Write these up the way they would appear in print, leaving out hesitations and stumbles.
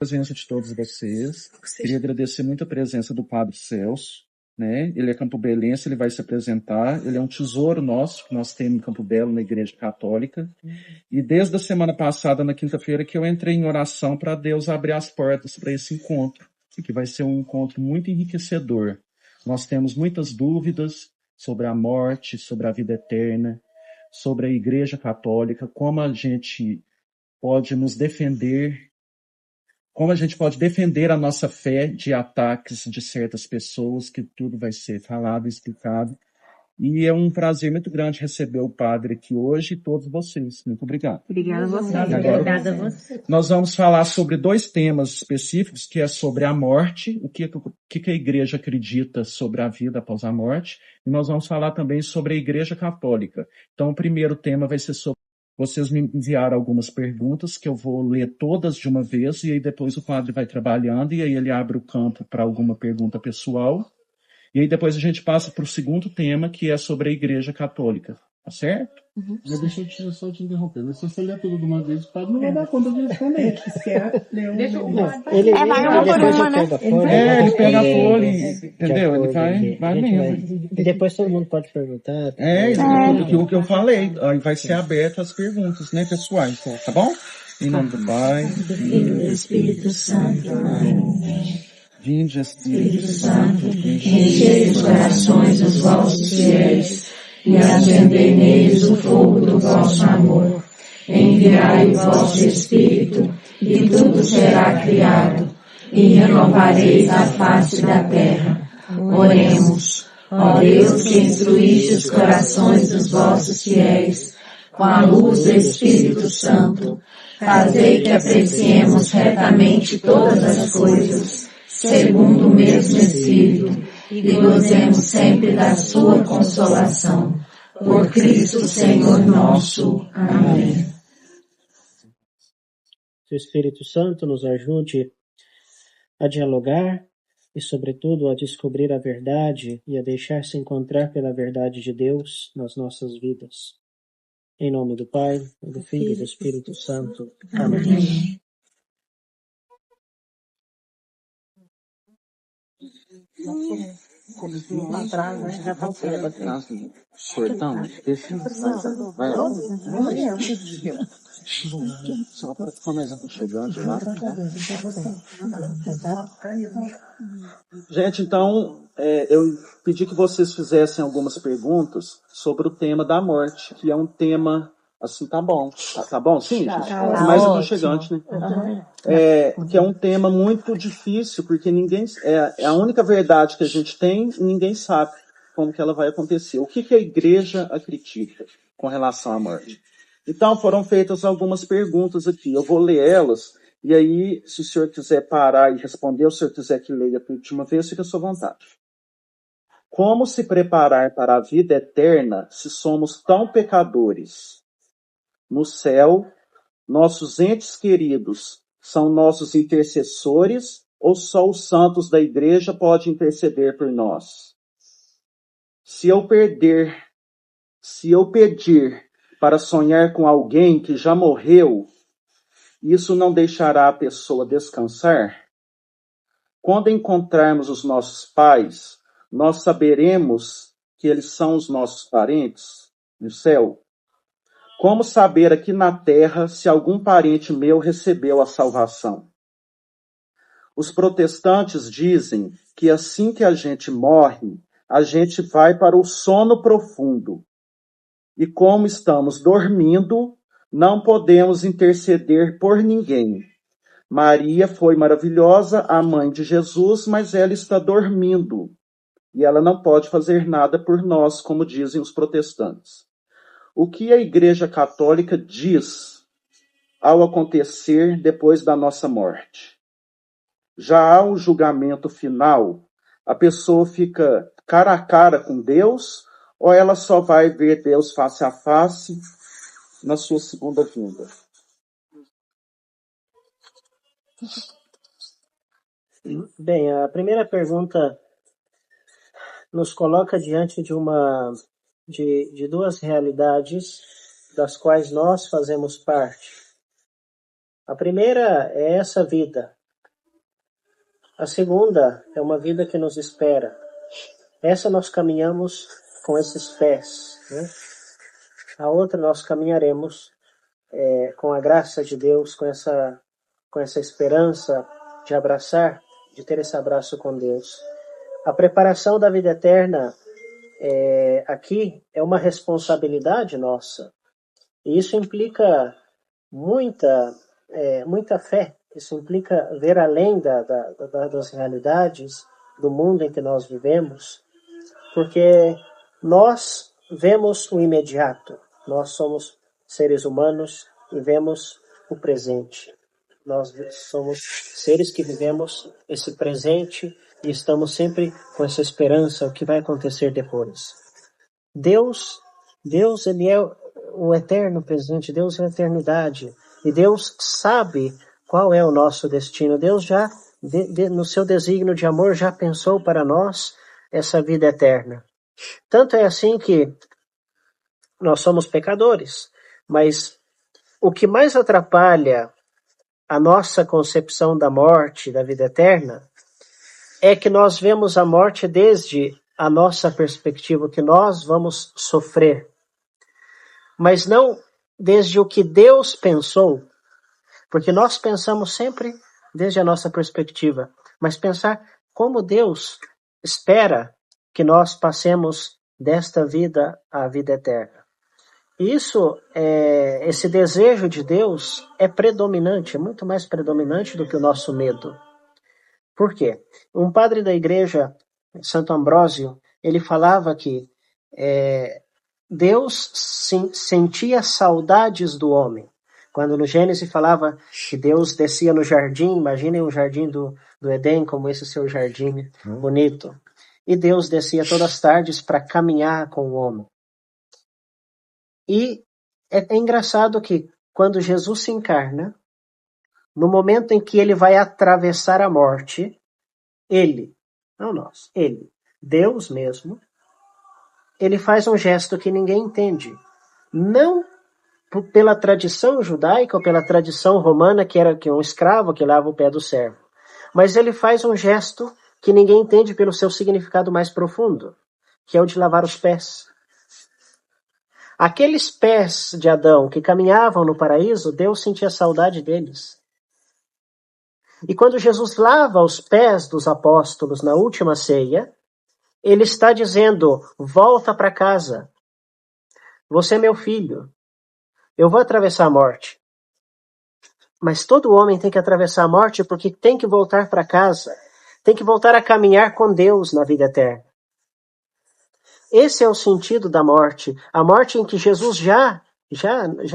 Presença de todos vocês. Queria agradecer muito a presença do Padre Celso, né? Ele é campobelense, ele vai se apresentar. Ele é um tesouro nosso, que nós temos em Campo Belo, na Igreja Católica. E desde a semana passada, na quinta-feira, que eu entrei em oração para Deus abrir as portas para esse encontro, que vai ser um encontro muito enriquecedor. Nós temos muitas dúvidas sobre a morte, sobre a vida eterna, sobre a Igreja Católica, como a gente pode nos defender, como a gente pode defender a nossa fé de ataques de certas pessoas, que tudo vai ser falado e explicado. E é um prazer muito grande receber o padre aqui hoje e todos vocês. Muito obrigado. Obrigada a você. Obrigada a você. Nós vamos falar sobre 2 temas específicos, que é sobre a morte, o que a igreja acredita sobre a vida após a morte, e nós vamos falar também sobre a Igreja Católica. Então, o primeiro tema vai ser sobre... Vocês me enviaram algumas perguntas que eu vou ler todas de uma vez, e aí depois o padre vai trabalhando, e aí ele abre o campo para alguma pergunta pessoal. E aí depois a gente passa para o segundo tema, que é sobre a Igreja Católica. Tá certo? Mas deixa eu só te interromper. Mas se você ler tudo de uma vez, o padre não vai dar conta de responder. Deixa eu Vai uma por uma, né? Ele pega a folha, entendeu? Ele vai mesmo. E depois todo mundo pode perguntar. O que eu falei. Aí vai ser aberto as perguntas, né, pessoais? Tá bom? Em nome do Pai, do Filho e do Espírito Santo. Amém. Vinde, Espírito Santo, enchei os corações dos vossos fiéis e acendei neles o fogo do vosso amor. Enviai o vosso Espírito e tudo será criado e renovareis a face da terra. Oremos. Ó Deus, que instruíste os corações dos vossos fiéis com a luz do Espírito Santo, fazei que apreciemos retamente todas as coisas, segundo o mesmo Espírito, e gozemos sempre da sua consolação. Por Cristo Senhor nosso. Amém. Que o Espírito Santo nos ajude a dialogar e, sobretudo, a descobrir a verdade e a deixar-se encontrar pela verdade de Deus nas nossas vidas. Em nome do Pai, do Filho e do Espírito Santo. Amém. Lá atrás, né? Já tá sortando. Vai. Só para começar chegando lá. Gente, então, eu pedi que vocês fizessem algumas perguntas sobre o tema da morte, que é um tema, assim, tá bom? Tá bom? Sim, gente? É mais aconchegante, né? Que é um tema muito difícil, porque ninguém... É a única verdade que a gente tem e ninguém sabe como que ela vai acontecer. O que a igreja acredita com relação à morte? Então, foram feitas algumas perguntas aqui. Eu vou ler elas, e aí, se o senhor quiser parar e responder, ou se o senhor quiser que leia pela última vez, fica à sua vontade. Como se preparar para a vida eterna se somos tão pecadores? No céu, nossos entes queridos são nossos intercessores, ou só os santos da igreja podem interceder por nós? Se eu pedir para sonhar com alguém que já morreu, isso não deixará a pessoa descansar? Quando encontrarmos os nossos pais, nós saberemos que eles são os nossos parentes no céu? Como saber aqui na terra se algum parente meu recebeu a salvação? Os protestantes dizem que assim que a gente morre, a gente vai para o sono profundo. E como estamos dormindo, não podemos interceder por ninguém. Maria foi maravilhosa, a mãe de Jesus, mas ela está dormindo. E ela não pode fazer nada por nós, como dizem os protestantes. O que a Igreja Católica diz ao acontecer depois da nossa morte? Já há o julgamento final? A pessoa fica cara a cara com Deus, ou ela só vai ver Deus face a face na sua segunda vinda? Bem, a primeira pergunta nos coloca diante de duas realidades das quais nós fazemos parte. A primeira é essa vida, A segunda é uma vida que nos espera. Essa nós caminhamos com esses pés, né? A outra nós caminharemos com a graça de Deus, com essa esperança de abraçar, de ter esse abraço com Deus. A preparação da vida eterna aqui é uma responsabilidade nossa. E isso implica muita fé. Isso implica ver além das realidades do mundo em que nós vivemos, porque nós vemos o imediato. Nós somos seres humanos e vemos o presente. Nós somos seres que vivemos esse presente e estamos sempre com essa esperança, o que vai acontecer depois. Deus, ele é o eterno presente, Deus é a eternidade. E Deus sabe qual é o nosso destino. Deus já, no seu desígnio de amor, já pensou para nós essa vida eterna. Tanto é assim que nós somos pecadores, mas o que mais atrapalha a nossa concepção da morte, da vida eterna, é que nós vemos a morte desde a nossa perspectiva, que nós vamos sofrer, mas não desde o que Deus pensou, porque nós pensamos sempre desde a nossa perspectiva, mas pensar como Deus espera que nós passemos desta vida à vida eterna. Esse desejo de Deus é predominante, é muito mais predominante do que o nosso medo. Por quê? Um padre da igreja, Santo Ambrósio, ele falava que Deus sentia saudades do homem. Quando no Gênesis falava que Deus descia no jardim, imaginem o jardim do Éden como esse seu jardim bonito. E Deus descia todas as tardes para caminhar com o homem. E é engraçado que quando Jesus se encarna, no momento em que ele vai atravessar a morte, ele, não nós, ele, Deus mesmo, ele faz um gesto que ninguém entende. Não pela tradição judaica ou pela tradição romana, que era um escravo que lava o pé do servo. Mas ele faz um gesto que ninguém entende pelo seu significado mais profundo, que é o de lavar os pés. Aqueles pés de Adão que caminhavam no paraíso, Deus sentia saudade deles. E quando Jesus lava os pés dos apóstolos na última ceia, ele está dizendo, volta para casa. Você é meu filho. Eu vou atravessar a morte. Mas todo homem tem que atravessar a morte porque tem que voltar para casa. Tem que voltar a caminhar com Deus na vida eterna. Esse é o sentido da morte. A morte em que Jesus já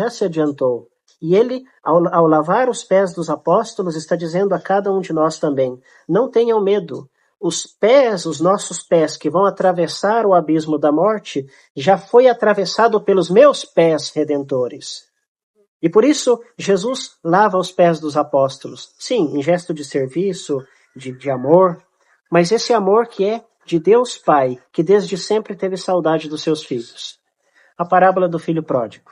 se adiantou. E ele, ao lavar os pés dos apóstolos, está dizendo a cada um de nós também, não tenham medo. Os nossos pés que vão atravessar o abismo da morte, já foi atravessado pelos meus pés redentores. E por isso, Jesus lava os pés dos apóstolos. Sim, em gesto de serviço, de amor, mas esse amor que é de Deus Pai, que desde sempre teve saudade dos seus filhos. A parábola do filho pródigo.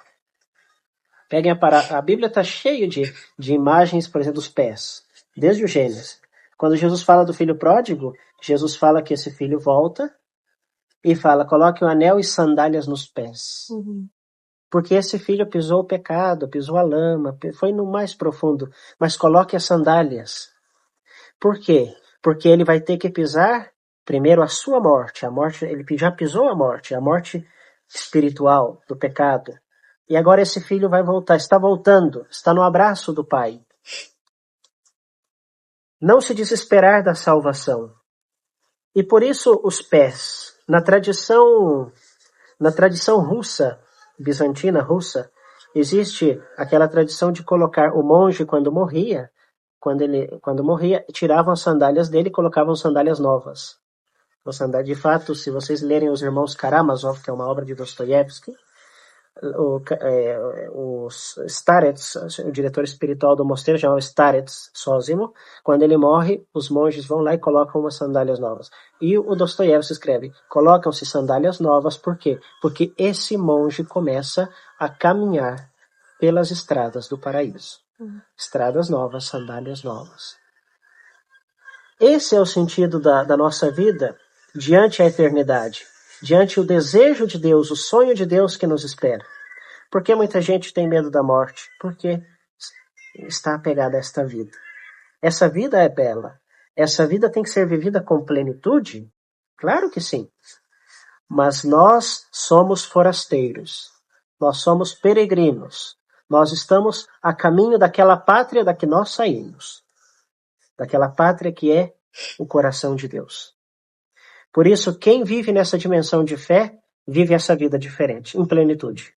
Peguem a Bíblia está cheia de imagens, por exemplo, dos pés, desde o Gênesis. Quando Jesus fala do filho pródigo, Jesus fala que esse filho volta e fala, coloque um anel e sandálias nos pés. Uhum. Porque esse filho pisou o pecado, pisou a lama, foi no mais profundo, mas coloque as sandálias. Por quê? Porque ele vai ter que pisar primeiro a sua morte, ele já pisou a morte espiritual do pecado. E agora esse filho vai voltar, está voltando, está no abraço do Pai. Não se desesperar da salvação. E por isso os pés, na tradição russa, bizantina russa, existe aquela tradição de colocar o monge quando morria, tiravam as sandálias dele e colocavam sandálias novas. De fato, se vocês lerem Os Irmãos Karamazov, que é uma obra de Dostoiévski, o Starets, o diretor espiritual do mosteiro, chamava Starets Sósimo, quando ele morre, os monges vão lá e colocam umas sandálias novas. E o Dostoiévski escreve, colocam-se sandálias novas, por quê? Porque esse monge começa a caminhar pelas estradas do paraíso. Estradas novas, sandálias novas. esse é o sentido da nossa vida diante a eternidade, diante o desejo de Deus, o sonho de Deus que nos espera. Por que muita gente tem medo da morte? Porque está apegada a esta vida. Essa vida é bela. Essa vida tem que ser vivida com plenitude? Claro que sim. Mas nós somos forasteiros. Nós somos peregrinos. Nós estamos a caminho daquela pátria da que nós saímos. Daquela pátria que é o coração de Deus. Por isso, quem vive nessa dimensão de fé, vive essa vida diferente, em plenitude.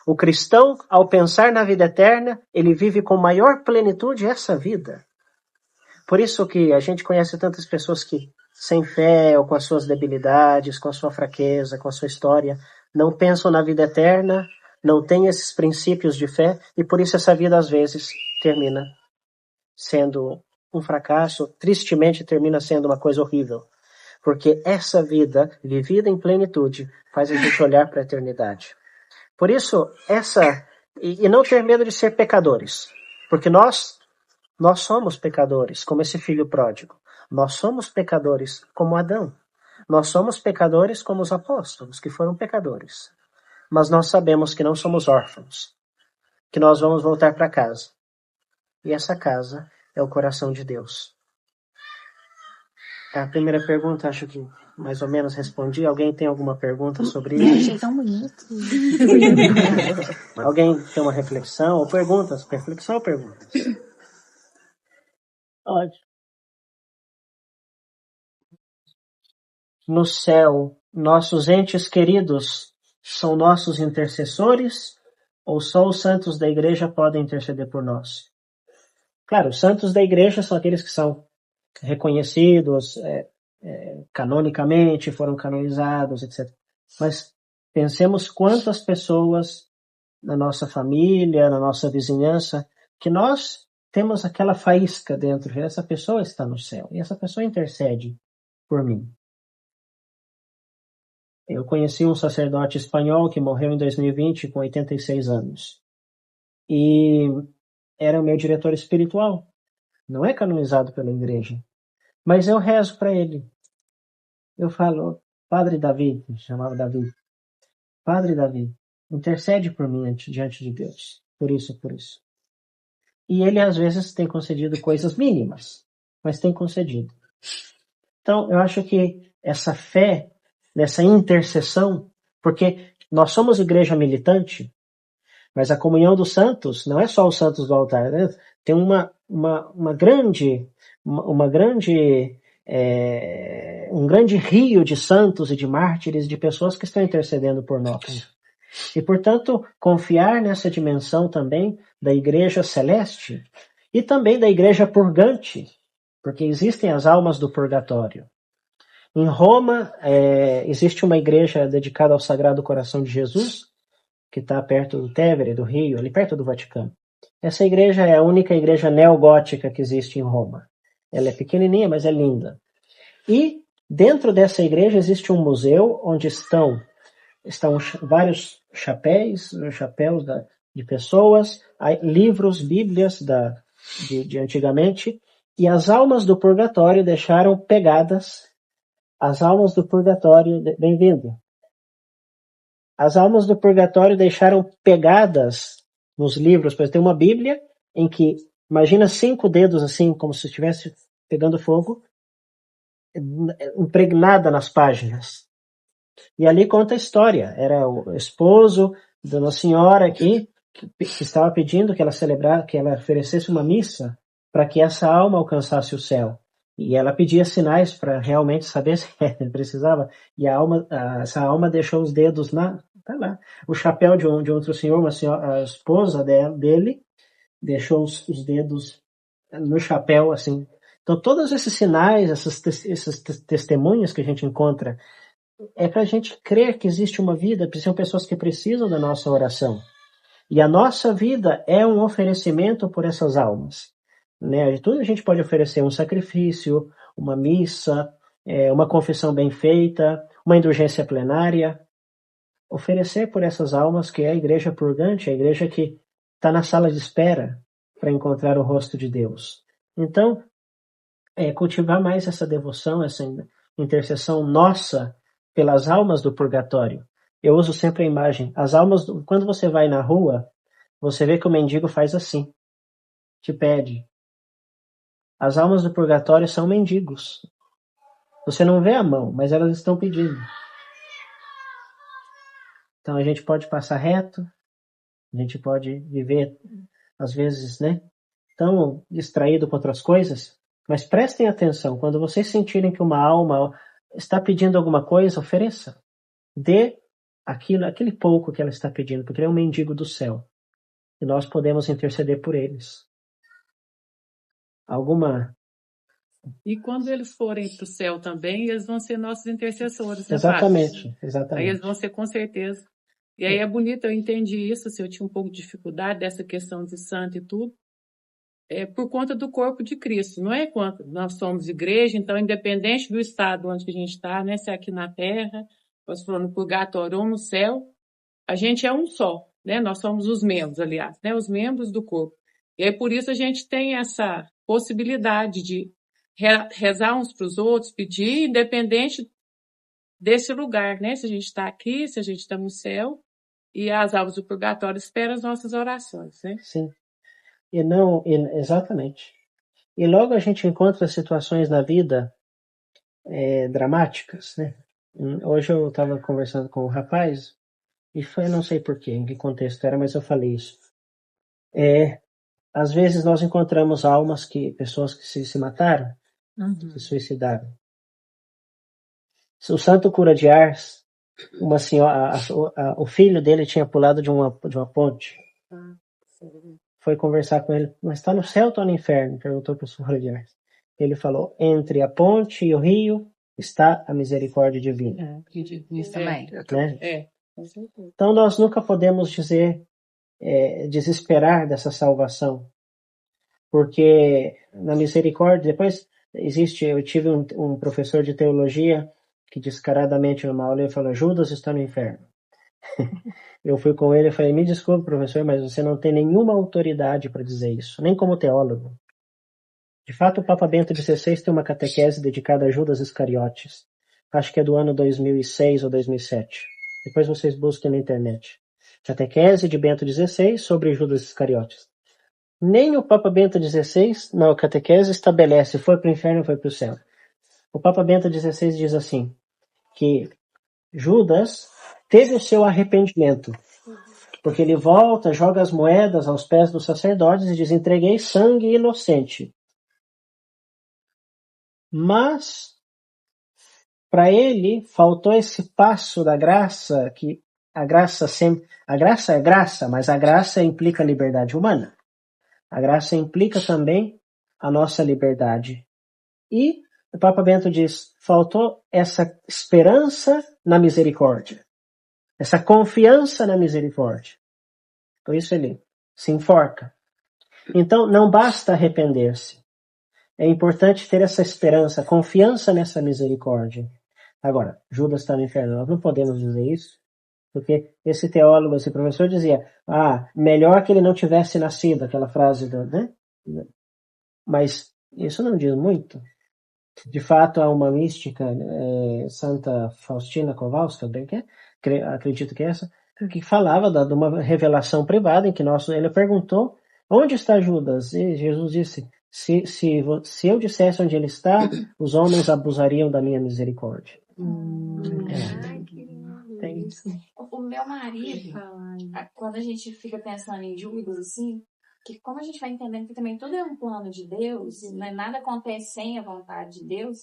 O cristão, ao pensar na vida eterna, ele vive com maior plenitude essa vida. Por isso que a gente conhece tantas pessoas que, sem fé, ou com as suas debilidades, com a sua fraqueza, com a sua história, não pensam na vida eterna, não têm esses princípios de fé, e por isso essa vida, às vezes, termina sendo um fracasso, tristemente termina sendo uma coisa horrível. Porque essa vida, vivida em plenitude, faz a gente olhar para a eternidade. Por isso, e não ter medo de ser pecadores. Porque nós somos pecadores, como esse filho pródigo. Nós somos pecadores como Adão. Nós somos pecadores como os apóstolos, que foram pecadores. Mas nós sabemos que não somos órfãos, que nós vamos voltar para casa. E essa casa é o coração de Deus. A primeira pergunta, acho que mais ou menos respondi. Alguém tem alguma pergunta sobre isso? Achei tão bonito. Alguém tem uma reflexão ou perguntas? Reflexão ou perguntas? Pode. No céu, nossos entes queridos são nossos intercessores ou só os santos da igreja podem interceder por nós? Claro, os santos da igreja são aqueles que são reconhecidos canonicamente, foram canonizados, etc. Mas pensemos quantas pessoas na nossa família, na nossa vizinhança, que nós temos aquela faísca dentro, essa pessoa está no céu, e essa pessoa intercede por mim. Eu conheci um sacerdote espanhol que morreu em 2020 com 86 anos. E era o meu diretor espiritual. Não é canonizado pela igreja. Mas eu rezo para ele. Eu falo, Padre Davi, chamava Davi. Padre Davi, intercede por mim diante de Deus. Por isso. E ele às vezes tem concedido coisas mínimas, mas tem concedido. Então, eu acho que essa fé, nessa intercessão, porque nós somos igreja militante, mas a comunhão dos santos não é só os santos do altar, né? Tem um grande rio de santos e de mártires, de pessoas que estão intercedendo por nós. E, portanto, confiar nessa dimensão também da igreja celeste e também da igreja purgante, porque existem as almas do purgatório. Em Roma, existe uma igreja dedicada ao Sagrado Coração de Jesus, que está perto do Tevere, do Rio, ali perto do Vaticano. Essa igreja é a única igreja neogótica que existe em Roma. Ela é pequenininha, mas é linda. E dentro dessa igreja existe um museu onde estão vários chapéus de pessoas, livros, bíblias de antigamente, e as almas do purgatório deixaram pegadas. As almas do purgatório, bem-vindo. As almas do purgatório deixaram pegadas nos livros, pois tem uma Bíblia em que, imagina 5 dedos assim, como se estivesse pegando fogo, impregnada nas páginas. E ali conta a história. Era o esposo de uma senhora aqui que estava pedindo que ela oferecesse uma missa para que essa alma alcançasse o céu. E ela pedia sinais para realmente saber se precisava. E essa alma deixou os dedos tá lá. O chapéu de outro senhor, a esposa dele, deixou os dedos no chapéu, assim. Então, todos esses sinais, esses testemunhos que a gente encontra, é para a gente crer que existe uma vida, são pessoas que precisam da nossa oração. E a nossa vida é um oferecimento por essas almas. Né? Tudo a gente pode oferecer um sacrifício, uma missa, uma confissão bem feita, uma indulgência plenária. Oferecer por essas almas que é a igreja purgante, a igreja que está na sala de espera para encontrar o rosto de Deus. Então, cultivar mais essa devoção, essa intercessão nossa pelas almas do purgatório. Eu uso sempre a imagem. As almas, quando você vai na rua, você vê que o mendigo faz assim, te pede. As almas do purgatório são mendigos. Você não vê a mão, mas elas estão pedindo. Então a gente pode passar reto, a gente pode viver, às vezes, né, tão distraído com outras coisas, mas prestem atenção, quando vocês sentirem que uma alma está pedindo alguma coisa, ofereça. Dê aquele pouco que ela está pedindo, porque ele é um mendigo do céu. E nós podemos interceder por eles. E quando eles forem para o céu também, eles vão ser nossos intercessores, né, Exatamente, Padre? exatamente. Aí eles vão ser com certeza. E aí é bonito, eu entendi isso, assim, eu tinha um pouco de dificuldade dessa questão de santo e tudo, por conta do corpo de Cristo, não é? Quando nós somos igreja, então independente do estado onde a gente está, né, se é aqui na terra, nós falando no purgatório ou no céu, a gente é um só, né? Nós somos os membros, aliás, né? Os membros do corpo. E aí por isso a gente tem essa possibilidade de rezar uns para os outros, pedir, independente desse lugar, né? Se a gente está aqui, se a gente está no céu, e as almas do purgatório esperam as nossas orações, né? Sim. Exatamente. E logo a gente encontra situações na vida dramáticas, né? Hoje eu estava conversando com um rapaz, e foi, não sei porquê, em que contexto era, mas eu falei isso. Às vezes nós encontramos pessoas que se mataram, se suicidaram. O santo cura de Ars, uma senhora, o filho dele tinha pulado de uma ponte. Foi conversar com ele, mas está no céu ou está no inferno? Perguntou para o cura de Ars. Ele falou, entre a ponte e o rio está a misericórdia divina. Isso também. Né? Então nós nunca podemos desesperar dessa salvação, porque na misericórdia, depois eu tive um professor de teologia que descaradamente numa aula ele falou, Judas está no inferno. Eu fui com ele e falei, me desculpe, professor, mas você não tem nenhuma autoridade para dizer isso, nem como teólogo. De fato, o Papa Bento XVI tem uma catequese dedicada a Judas Iscariotes. Acho que é do ano 2006 ou 2007. Depois vocês busquem na internet. Catequese de Bento XVI sobre Judas Iscariotes. Nem o Papa Bento XVI, na catequese, estabelece foi para o inferno ou foi para o céu. O Papa Bento XVI diz assim, que Judas teve o seu arrependimento, porque ele volta, joga as moedas aos pés dos sacerdotes e diz, entreguei sangue inocente. Mas, para ele, faltou esse passo da graça, que a graça é graça, mas a graça implica liberdade humana. A graça implica também a nossa liberdade. E o Papa Bento diz, faltou essa esperança na misericórdia, essa confiança na misericórdia. Por isso ele se enforca. Então, não basta arrepender-se. É importante ter essa esperança, confiança nessa misericórdia. Agora, Judas está no inferno. Nós não podemos dizer isso, porque esse teólogo, esse professor dizia, melhor que ele não tivesse nascido, aquela frase, né? Mas isso não diz muito. De fato, há uma mística, Santa Faustina Kowalska, acredito que é essa, que falava de uma revelação privada em que ele perguntou, onde está Judas? E Jesus disse, se eu dissesse onde ele está, os homens abusariam da minha misericórdia. Ai, que lindo. Tem isso. O meu marido, quando a gente fica pensando em Judas, assim, que como a gente vai entendendo que também tudo é um plano de Deus, né? Nada acontece sem a vontade de Deus,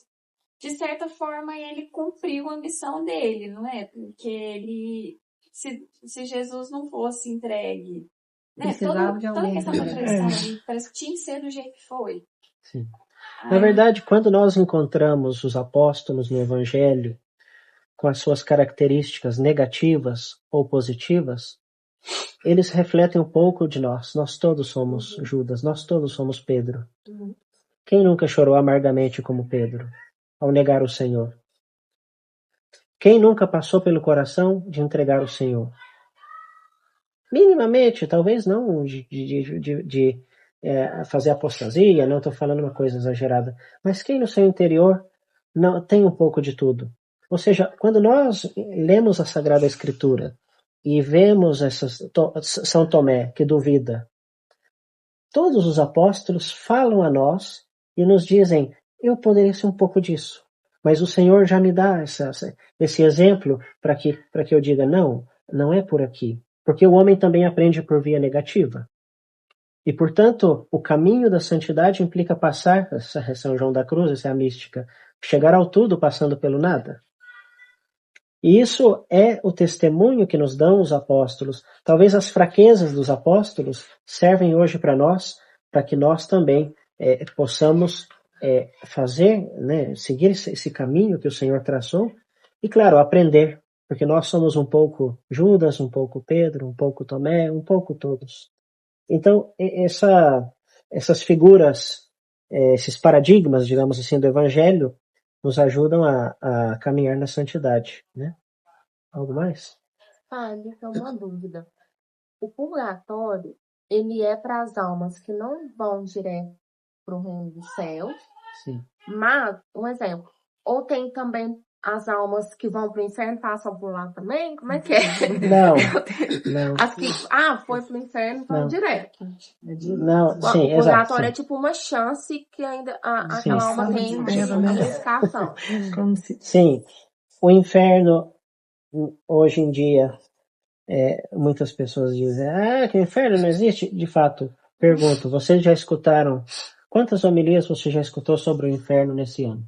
de certa forma ele cumpriu a missão dele, não é? Porque ele, se Jesus não fosse entregue, né? Toda a questão da traição ali, parece que tinha que ser do jeito que foi. Sim. Na verdade, quando nós encontramos os apóstolos no Evangelho com as suas características negativas ou positivas, eles refletem um pouco de nós. Nós todos somos Judas, nós todos somos Pedro. Quem nunca chorou amargamente como Pedro ao negar o Senhor? Quem nunca passou pelo coração de entregar o Senhor? Minimamente, talvez não de fazer apostasia, não estou falando uma coisa exagerada, mas quem no seu interior não tem um pouco de tudo. Ou seja, quando nós lemos a Sagrada Escritura e vemos São Tomé, que duvida, todos os apóstolos falam a nós e nos dizem, eu poderia ser um pouco disso, mas o Senhor já me dá esse exemplo para que eu diga, não é por aqui. Porque o homem também aprende por via negativa. E, portanto, o caminho da santidade implica passar, essa é São João da Cruz, essa é a mística, chegar ao tudo passando pelo nada. E isso é o testemunho que nos dão os apóstolos. Talvez as fraquezas dos apóstolos servem hoje para nós, para que nós também possamos fazer, né, seguir esse caminho que o Senhor traçou e, claro, aprender, porque nós somos um pouco Judas, um pouco Pedro, um pouco Tomé, um pouco todos. Então, essas figuras, esses paradigmas, digamos assim, do Evangelho, nos ajudam a caminhar na santidade, né? Algo mais? Ele tem uma dúvida. O purgatório, ele é para as almas que não vão direto para o reino dos céus. Sim. Mas, um exemplo, ou tem também as almas que vão para o inferno passam por lá também? Como é que é? Não. As que, foi para o inferno, vão direto. Não, sim, o purgatório exato. é tipo uma chance que ainda Sim. aquela alma tem de purificação. Sim, o inferno, hoje em dia, muitas pessoas dizem, que o inferno não existe. De fato, pergunto, vocês já escutaram, quantas homilias você já escutou sobre o inferno nesse ano?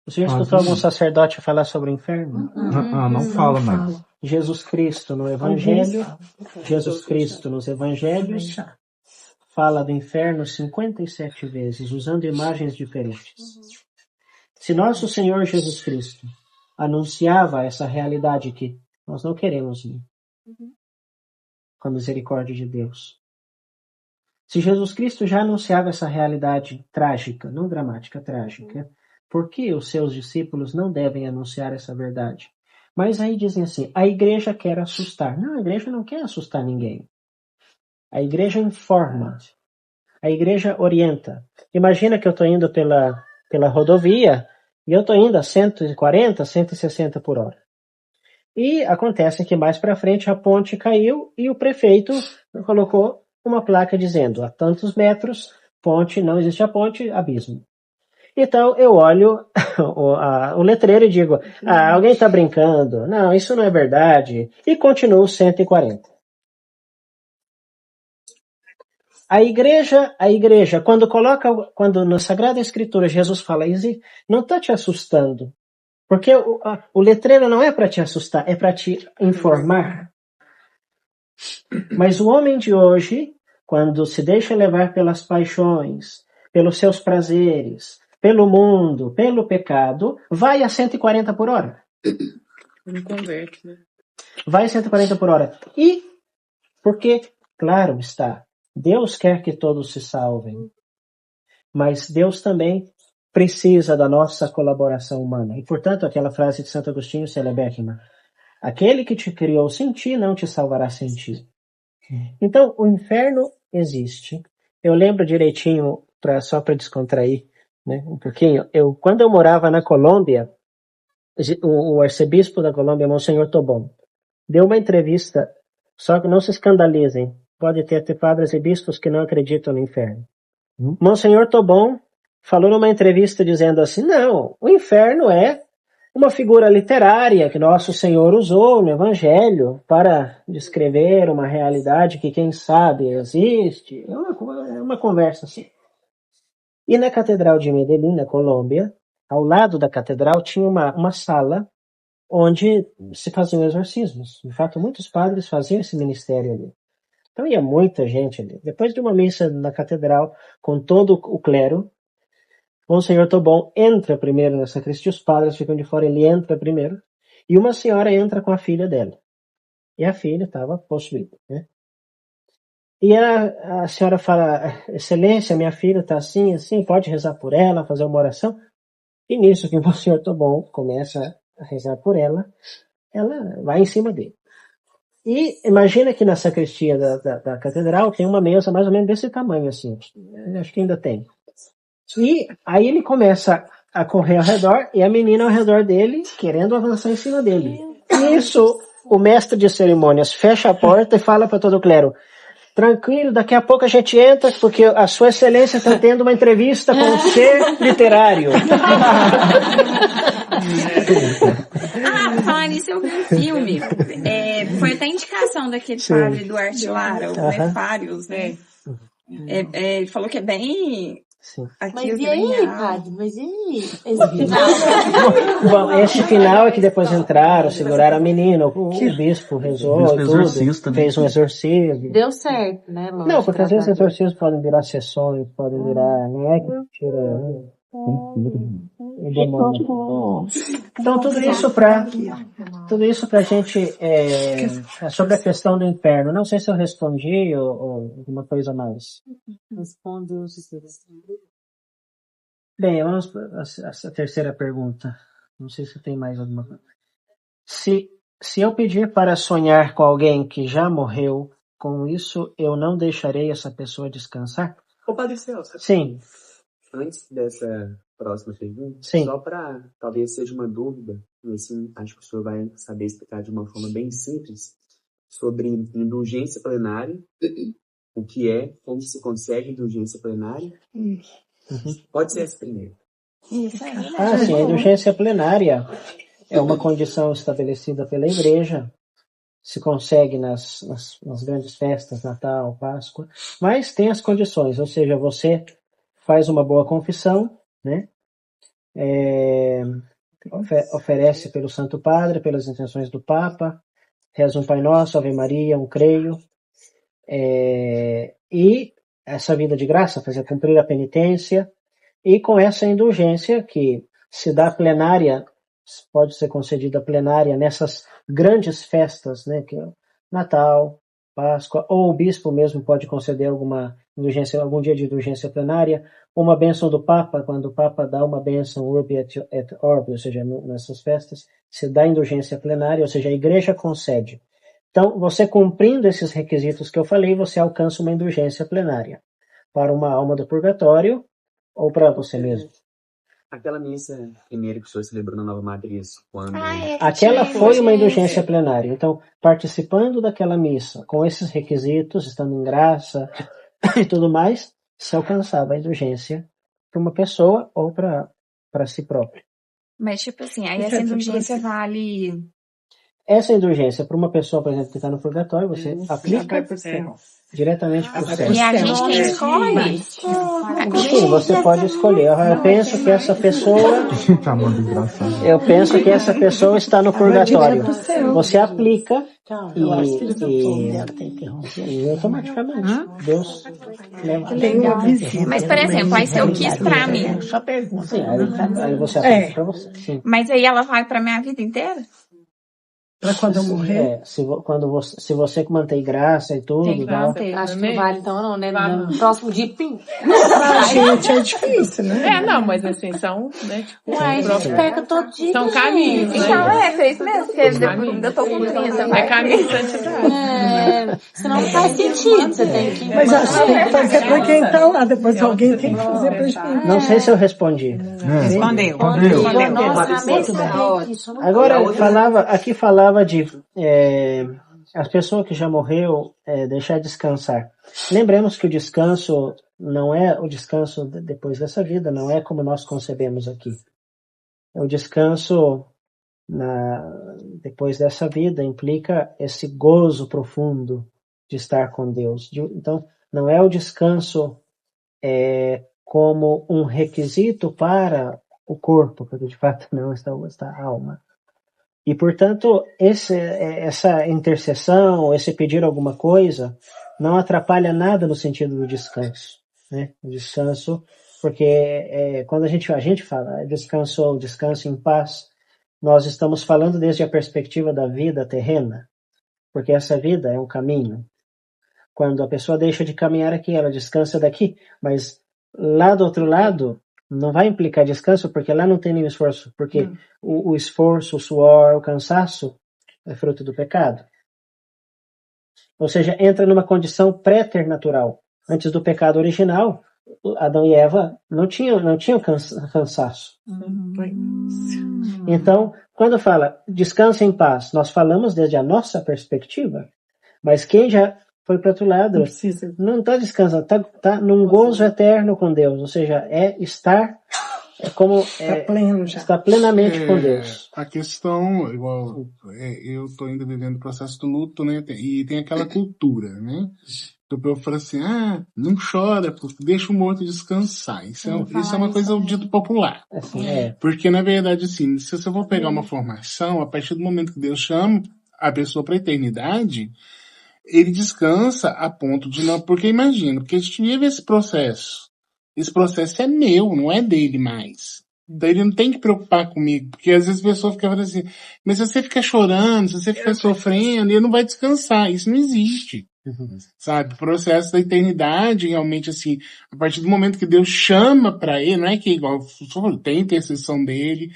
Você já escutou algum sacerdote falar sobre o inferno? Não fala, não. Jesus Cristo no Evangelho, Jesus Cristo nos Evangelhos fala do inferno 57 vezes, usando imagens diferentes. Se nosso Senhor Jesus Cristo anunciava essa realidade que nós não queremos ver, com a misericórdia de Deus. Se Jesus Cristo já anunciava essa realidade trágica, não dramática, trágica, por que os seus discípulos não devem anunciar essa verdade? Mas aí dizem assim, a igreja quer assustar. Não, a igreja não quer assustar ninguém. A igreja informa. A igreja orienta. Imagina que eu estou indo pela rodovia e eu estou indo a 140, 160 por hora. E acontece que mais para frente a ponte caiu e o prefeito colocou uma placa dizendo, a tantos metros, ponte, não existe a ponte, abismo. Então eu olho o letreiro e digo, alguém está brincando, não, isso não é verdade, e continuo 140. A igreja, quando na Sagrada Escritura Jesus fala, não está te assustando, porque o letreiro não é para te assustar, é para te informar. Mas o homem de hoje, quando se deixa levar pelas paixões, pelos seus prazeres, pelo mundo, pelo pecado, vai a 140 por hora. Não converte, né? Vai a 140 por hora. E, porque, claro está, Deus quer que todos se salvem. Mas Deus também precisa da nossa colaboração humana. E, portanto, aquela frase de Santo Agostinho Celebertima, aquele que te criou sem ti, não te salvará sem ti. Então, o inferno existe. Eu lembro direitinho, só para descontrair, né, um pouquinho. Quando eu morava na Colômbia, o arcebispo da Colômbia, Monsenhor Tobón, deu uma entrevista, só que não se escandalizem, pode ter padres e bispos que não acreditam no inferno. Monsenhor Tobón falou numa entrevista dizendo assim, não, o inferno é uma figura literária que Nosso Senhor usou no Evangelho para descrever uma realidade que, quem sabe, existe. É uma conversa assim. E na Catedral de Medellín, na Colômbia, ao lado da catedral tinha uma sala onde se faziam exorcismos. De fato, muitos padres faziam esse ministério ali. Então ia muita gente ali. Depois de uma missa na catedral, com todo o clero, o Monsenhor Tobón entra primeiro na sacristia, os padres ficam de fora, ele entra primeiro, e uma senhora entra com a filha dela. E a filha estava possuída, né? E a senhora fala, excelência, minha filha está assim, pode rezar por ela, fazer uma oração. E nisso que o Monsenhor Tobón começa a rezar por ela vai em cima dele. E imagina que na sacristia da catedral tem uma mesa mais ou menos desse tamanho, assim. Acho que ainda tem. E aí ele começa a correr ao redor e a menina ao redor dele, querendo avançar em cima dele. Nisso, o mestre de cerimônias fecha a porta e fala para todo o clero: tranquilo, daqui a pouco a gente entra, porque a sua excelência está tendo uma entrevista com um ser literário. Falando nisso, eu vi um filme. Foi até indicação daquele padre Duarte Lara, o Nefários, né? Ele falou que é bem... Sim. Mas e aí, padre? Mas e aí? Esse final? Bom, esse final é que depois entraram, seguraram a menina, o bispo rezou e tudo, fez um exorcismo. Deu certo, né? Lógico, não, porque às vezes exorcismos podem virar sessões, podem virar, não é que tira o demônio. Então tudo isso pra gente, sobre a questão do inferno. Não sei se eu respondi ou alguma coisa mais. Respondo. Bem, vamos para a terceira pergunta. Não sei se tem mais alguma coisa. Se eu pedir para sonhar com alguém que já morreu, com isso eu não deixarei essa pessoa descansar? Ô, Padre Celso. Sim. Antes dessa próxima pergunta, sim, só para talvez seja uma dúvida, assim, acho que o senhor vai saber explicar de uma forma bem simples, sobre indulgência plenária, o que é, como se consegue indulgência plenária. Pode ser essa primeira. Sim, a indulgência plenária é uma condição estabelecida pela Igreja, se consegue nas grandes festas, Natal, Páscoa, mas tem as condições, ou seja, você faz uma boa confissão, né? Oferece pelo Santo Padre, pelas intenções do Papa, reza um Pai Nosso, Ave Maria, um Creio, e essa vida de graça, fazer cumprir a penitência, e com essa indulgência que se dá plenária, pode ser concedida plenária nessas grandes festas, né, que é Natal, Páscoa, ou o bispo mesmo pode conceder alguma indulgência, algum dia de indulgência plenária, uma bênção do Papa, quando o Papa dá uma bênção urbi et orbi, ou seja, nessas festas, se dá indulgência plenária, ou seja, a Igreja concede. Então, você cumprindo esses requisitos que eu falei, você alcança uma indulgência plenária para uma alma do purgatório ou para você mesmo. Aquela missa primeira que o senhor celebrou na Nova Matriz, quando... Aquela foi uma indulgência plenária. Então, participando daquela missa, com esses requisitos, estando em graça e tudo mais, se alcançava a indulgência para uma pessoa ou para si próprio. Mas, tipo assim, aí essa indulgência vale... Essa indulgência para uma pessoa, por exemplo, que está no purgatório, você aplica diretamente para o céu. E a gente tem escolhe? Sim, você pode escolher. Eu penso que essa pessoa... Eu penso que essa pessoa está no purgatório. Você aplica e automaticamente Deus leva. Mas, por exemplo, aí se eu quis para mim... Sim, aí você aplica para você. Sim. Mas aí ela vai para minha vida inteira? Pra quando eu morrer? Se você mantém graça e tudo. Tem que manter. Acho que não vale então não, né? No próximo dia, pim. Gente, é difícil, né? Não, mas assim, são, né? Tipo, uai, a gente pega todo dia. São caminhos, né? Então é isso mesmo, porque eu tô com 30. É caminho de santidade. Senão não faz sentido, você tem que... Mas acho que tem que fazer pra quem tá lá, depois alguém tem que fazer pra gente. Não sei se eu respondi. Respondeu. Agora, aqui falava de as pessoas que já morreu deixar descansar. Lembremos que o descanso não é o descanso depois dessa vida, não é como nós concebemos aqui. O descanso depois dessa vida implica esse gozo profundo de estar com Deus. Então, não é o descanso como um requisito para o corpo, porque de fato não está a alma. E, portanto, essa intercessão, esse pedir alguma coisa, não atrapalha nada no sentido do descanso, né? O descanso, porque quando a gente fala descanso em paz, nós estamos falando desde a perspectiva da vida terrena, porque essa vida é um caminho. Quando a pessoa deixa de caminhar aqui, ela descansa daqui, mas lá do outro lado não vai implicar descanso, porque lá não tem nenhum esforço, porque o esforço, o suor, o cansaço é fruto do pecado. Ou seja, entra numa condição préternatural. Antes do pecado original, Adão e Eva não tinham cansaço. Então, quando fala descansa em paz, nós falamos desde a nossa perspectiva, mas quem já foi para outro lado não está descansando, está num gozo eterno com Deus, ou seja, estar está plenamente com Deus. A questão, igual, eu estou ainda vivendo o processo do luto, né? E tem aquela cultura, né? O povo fala assim, não chora, deixa o morto descansar. Isso é uma coisa dito popular. Porque, na verdade, assim, se você for pegar uma formação, a partir do momento que Deus chama a pessoa para a eternidade, ele descansa a ponto de não... Porque imagina, porque a gente vive esse processo. Esse processo é meu, não é dele mais. Então ele não tem que preocupar comigo, porque às vezes a pessoa fica falando assim, mas se você ficar chorando, se você ficar sofrendo, ele não vai descansar. Isso não existe. Sabe? O processo da eternidade, realmente, assim, a partir do momento que Deus chama para ele, não é que igual, tem intercessão dele,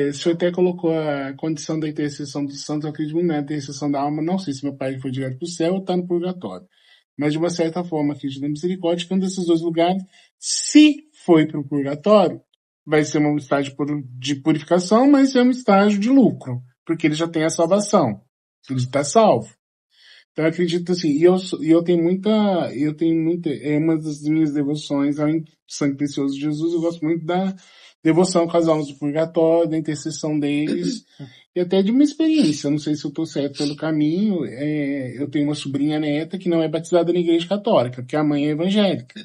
o senhor até colocou a condição da intercessão dos santos, eu acredito na intercessão da alma, não sei se meu pai foi direto para o céu ou está no purgatório, mas de uma certa forma, acredito na misericórdia, que um desses dois lugares, se foi para o purgatório, vai ser um estágio de purificação, mas é um estágio de lucro, porque ele já tem a salvação, ele está salvo. Então eu acredito assim, e eu tenho muita, uma das minhas devoções ao sangue precioso de Jesus, eu gosto muito da devoção com as almas do purgatório, da intercessão deles, e até de uma experiência, não sei se eu estou certo pelo caminho, eu tenho uma sobrinha neta que não é batizada na igreja católica, porque a mãe é evangélica.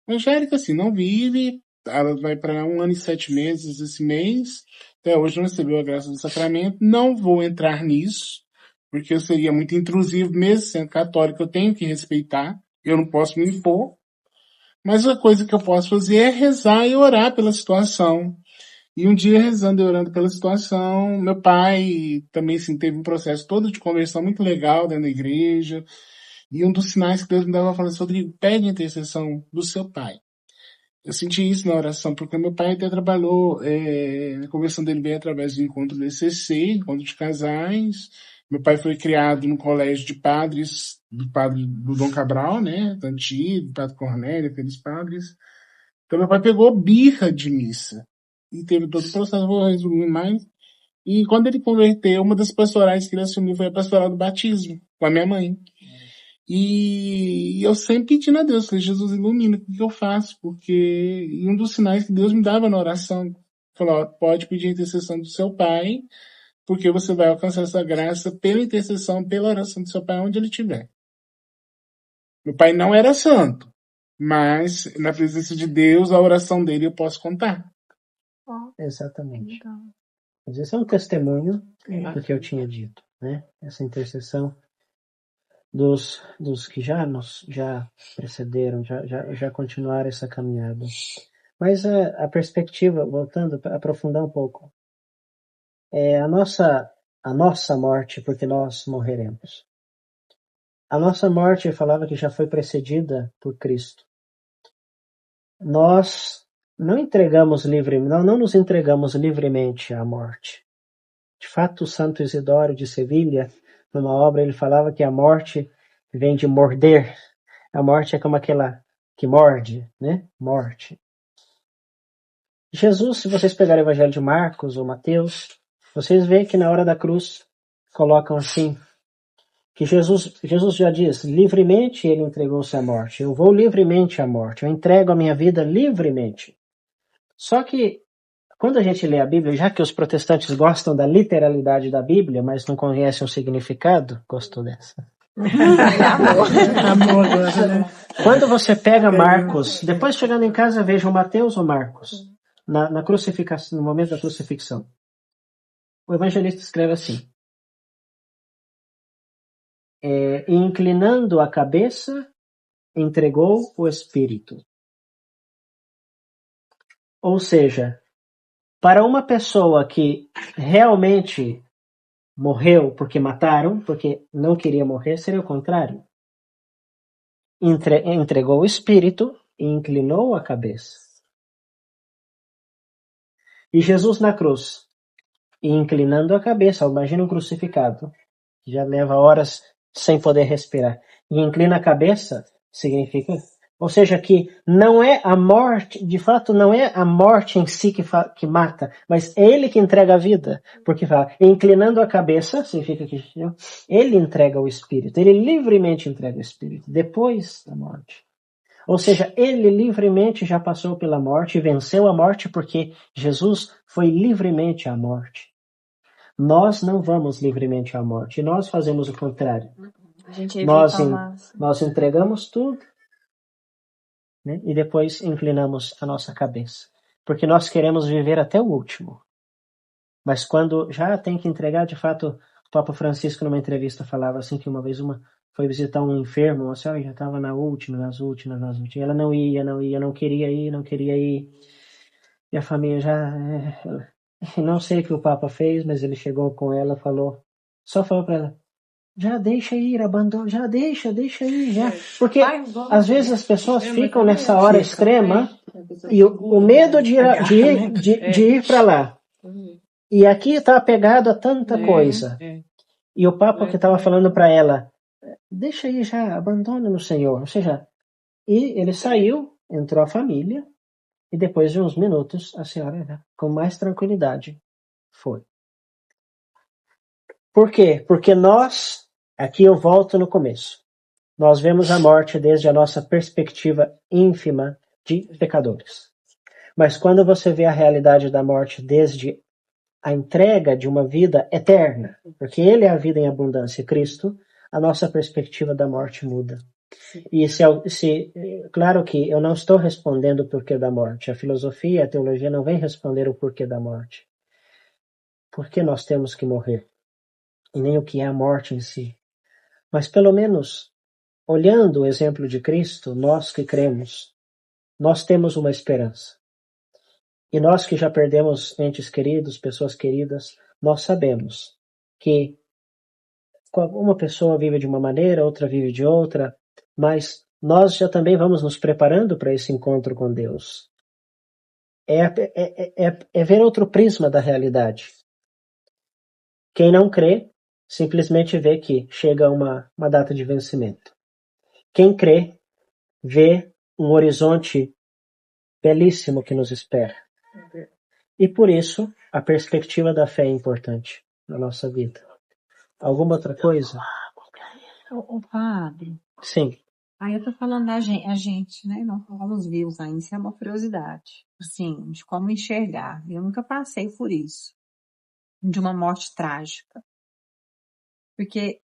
Evangélica, assim, não vive, ela vai para 1 ano e 7 meses esse mês, até hoje não recebeu a graça do sacramento, não vou entrar nisso, porque eu seria muito intrusivo, mesmo sendo católico, eu tenho que respeitar, eu não posso me impor, mas a coisa que eu posso fazer é rezar e orar pela situação. E um dia, rezando e orando pela situação, meu pai também assim, teve um processo todo de conversão muito legal dentro da igreja, e um dos sinais que Deus me dava, falando assim, Rodrigo, pede a intercessão do seu pai. Eu senti isso na oração, porque meu pai até trabalhou, a conversão dele veio através do encontro do ECC, encontro de casais. Meu pai foi criado no colégio de padres, do padre do Dom Cabral, né, Tanti, do padre Cornélio, aqueles padres. Então meu pai pegou birra de missa. E teve todo o processo, vou resumir mais. E quando ele converteu, uma das pastorais que ele assumiu foi a pastoral do batismo, com a minha mãe. E eu sempre pedindo a Deus, falei, Jesus, ilumina, o que eu faço? Porque, e um dos sinais que Deus me dava na oração, falou, pode pedir a intercessão do seu pai, porque você vai alcançar essa graça pela intercessão, pela oração do seu pai, onde ele estiver. Meu pai não era santo, mas na presença de Deus, a oração dele eu posso contar. Exatamente. Mas esse é um testemunho do que eu tinha dito, né? Essa intercessão dos que já precederam, já continuaram essa caminhada. Mas a perspectiva, voltando a aprofundar um pouco, a nossa morte, porque nós morreremos. A nossa morte, falava que já foi precedida por Cristo. Nós não nos entregamos livremente à morte. De fato, o Santo Isidório de Sevilha, numa obra, ele falava que a morte vem de morder. A morte é como aquela que morde, né? Morte. Jesus, se vocês pegarem o Evangelho de Marcos ou Mateus, vocês veem que na hora da cruz colocam assim, que Jesus já diz, livremente ele entregou-se à morte. Eu vou livremente à morte. Eu entrego a minha vida livremente. Só que quando a gente lê a Bíblia, já que os protestantes gostam da literalidade da Bíblia, mas não conhecem o significado, gostou dessa? Amor agora, né? Quando você pega Marcos, depois chegando em casa, vejam Mateus ou Marcos, na crucificação, no momento da crucifixão. O evangelista escreve assim, inclinando a cabeça, entregou o Espírito. Ou seja, para uma pessoa que realmente morreu porque mataram, porque não queria morrer, seria o contrário. Entregou o espírito e inclinou a cabeça. E Jesus na cruz, e inclinando a cabeça, imagina um crucificado, que já leva horas sem poder respirar. E inclina a cabeça significa, ou seja, que não é a morte, de fato não é a morte em si que mata, mas é ele que entrega a vida. Porque fala, inclinando a cabeça, significa que ele entrega o espírito, ele livremente entrega o espírito, depois da morte. Ou seja, ele livremente já passou pela morte e venceu a morte porque Jesus foi livremente à morte. Nós não vamos livremente à morte, nós fazemos o contrário. A gente Nós entregamos tudo, né? E depois inclinamos a nossa cabeça. Porque nós queremos viver até o último. Mas quando já tem que entregar, de fato, o Papa Francisco numa entrevista falava assim que uma vez foi visitar um enfermo, uma senhora já estava nas últimas. Ela não ia, não queria ir. E a família já... não sei o que o Papa fez, mas ele chegou com ela, só falou para ela, já deixa ir, abandona, já deixa ir, já. Porque às vezes as pessoas ficam nessa hora extrema e o medo de ir para lá. E aqui está apegado a tanta coisa. E o Papa que estava falando para ela, deixa ir já, abandona no Senhor. Ou seja, e ele saiu, entrou a família, e depois de uns minutos, a senhora, com mais tranquilidade, foi. Por quê? Porque nós, aqui eu volto no começo, nós vemos a morte desde a nossa perspectiva ínfima de pecadores. Mas quando você vê a realidade da morte desde a entrega de uma vida eterna, porque Ele é a vida em abundância, Cristo, a nossa perspectiva da morte muda. E claro que eu não estou respondendo o porquê da morte. A filosofia, a teologia não vem responder o porquê da morte. Por que nós temos que morrer? E nem o que é a morte em si. Mas pelo menos, olhando o exemplo de Cristo, nós que cremos, nós temos uma esperança. E nós que já perdemos entes queridos, pessoas queridas, nós sabemos que uma pessoa vive de uma maneira, outra vive de outra, mas nós já também vamos nos preparando para esse encontro com Deus. É ver outro prisma da realidade. Quem não crê, simplesmente vê que chega uma data de vencimento. Quem crê, vê um horizonte belíssimo que nos espera. E por isso, a perspectiva da fé é importante na nossa vida. Alguma outra coisa? Ô, padre. Sim. Aí eu tô falando a gente, né? Nós somos vivos ainda, isso é uma curiosidade. Assim, de como enxergar. Eu nunca passei por isso. De uma morte trágica. Porque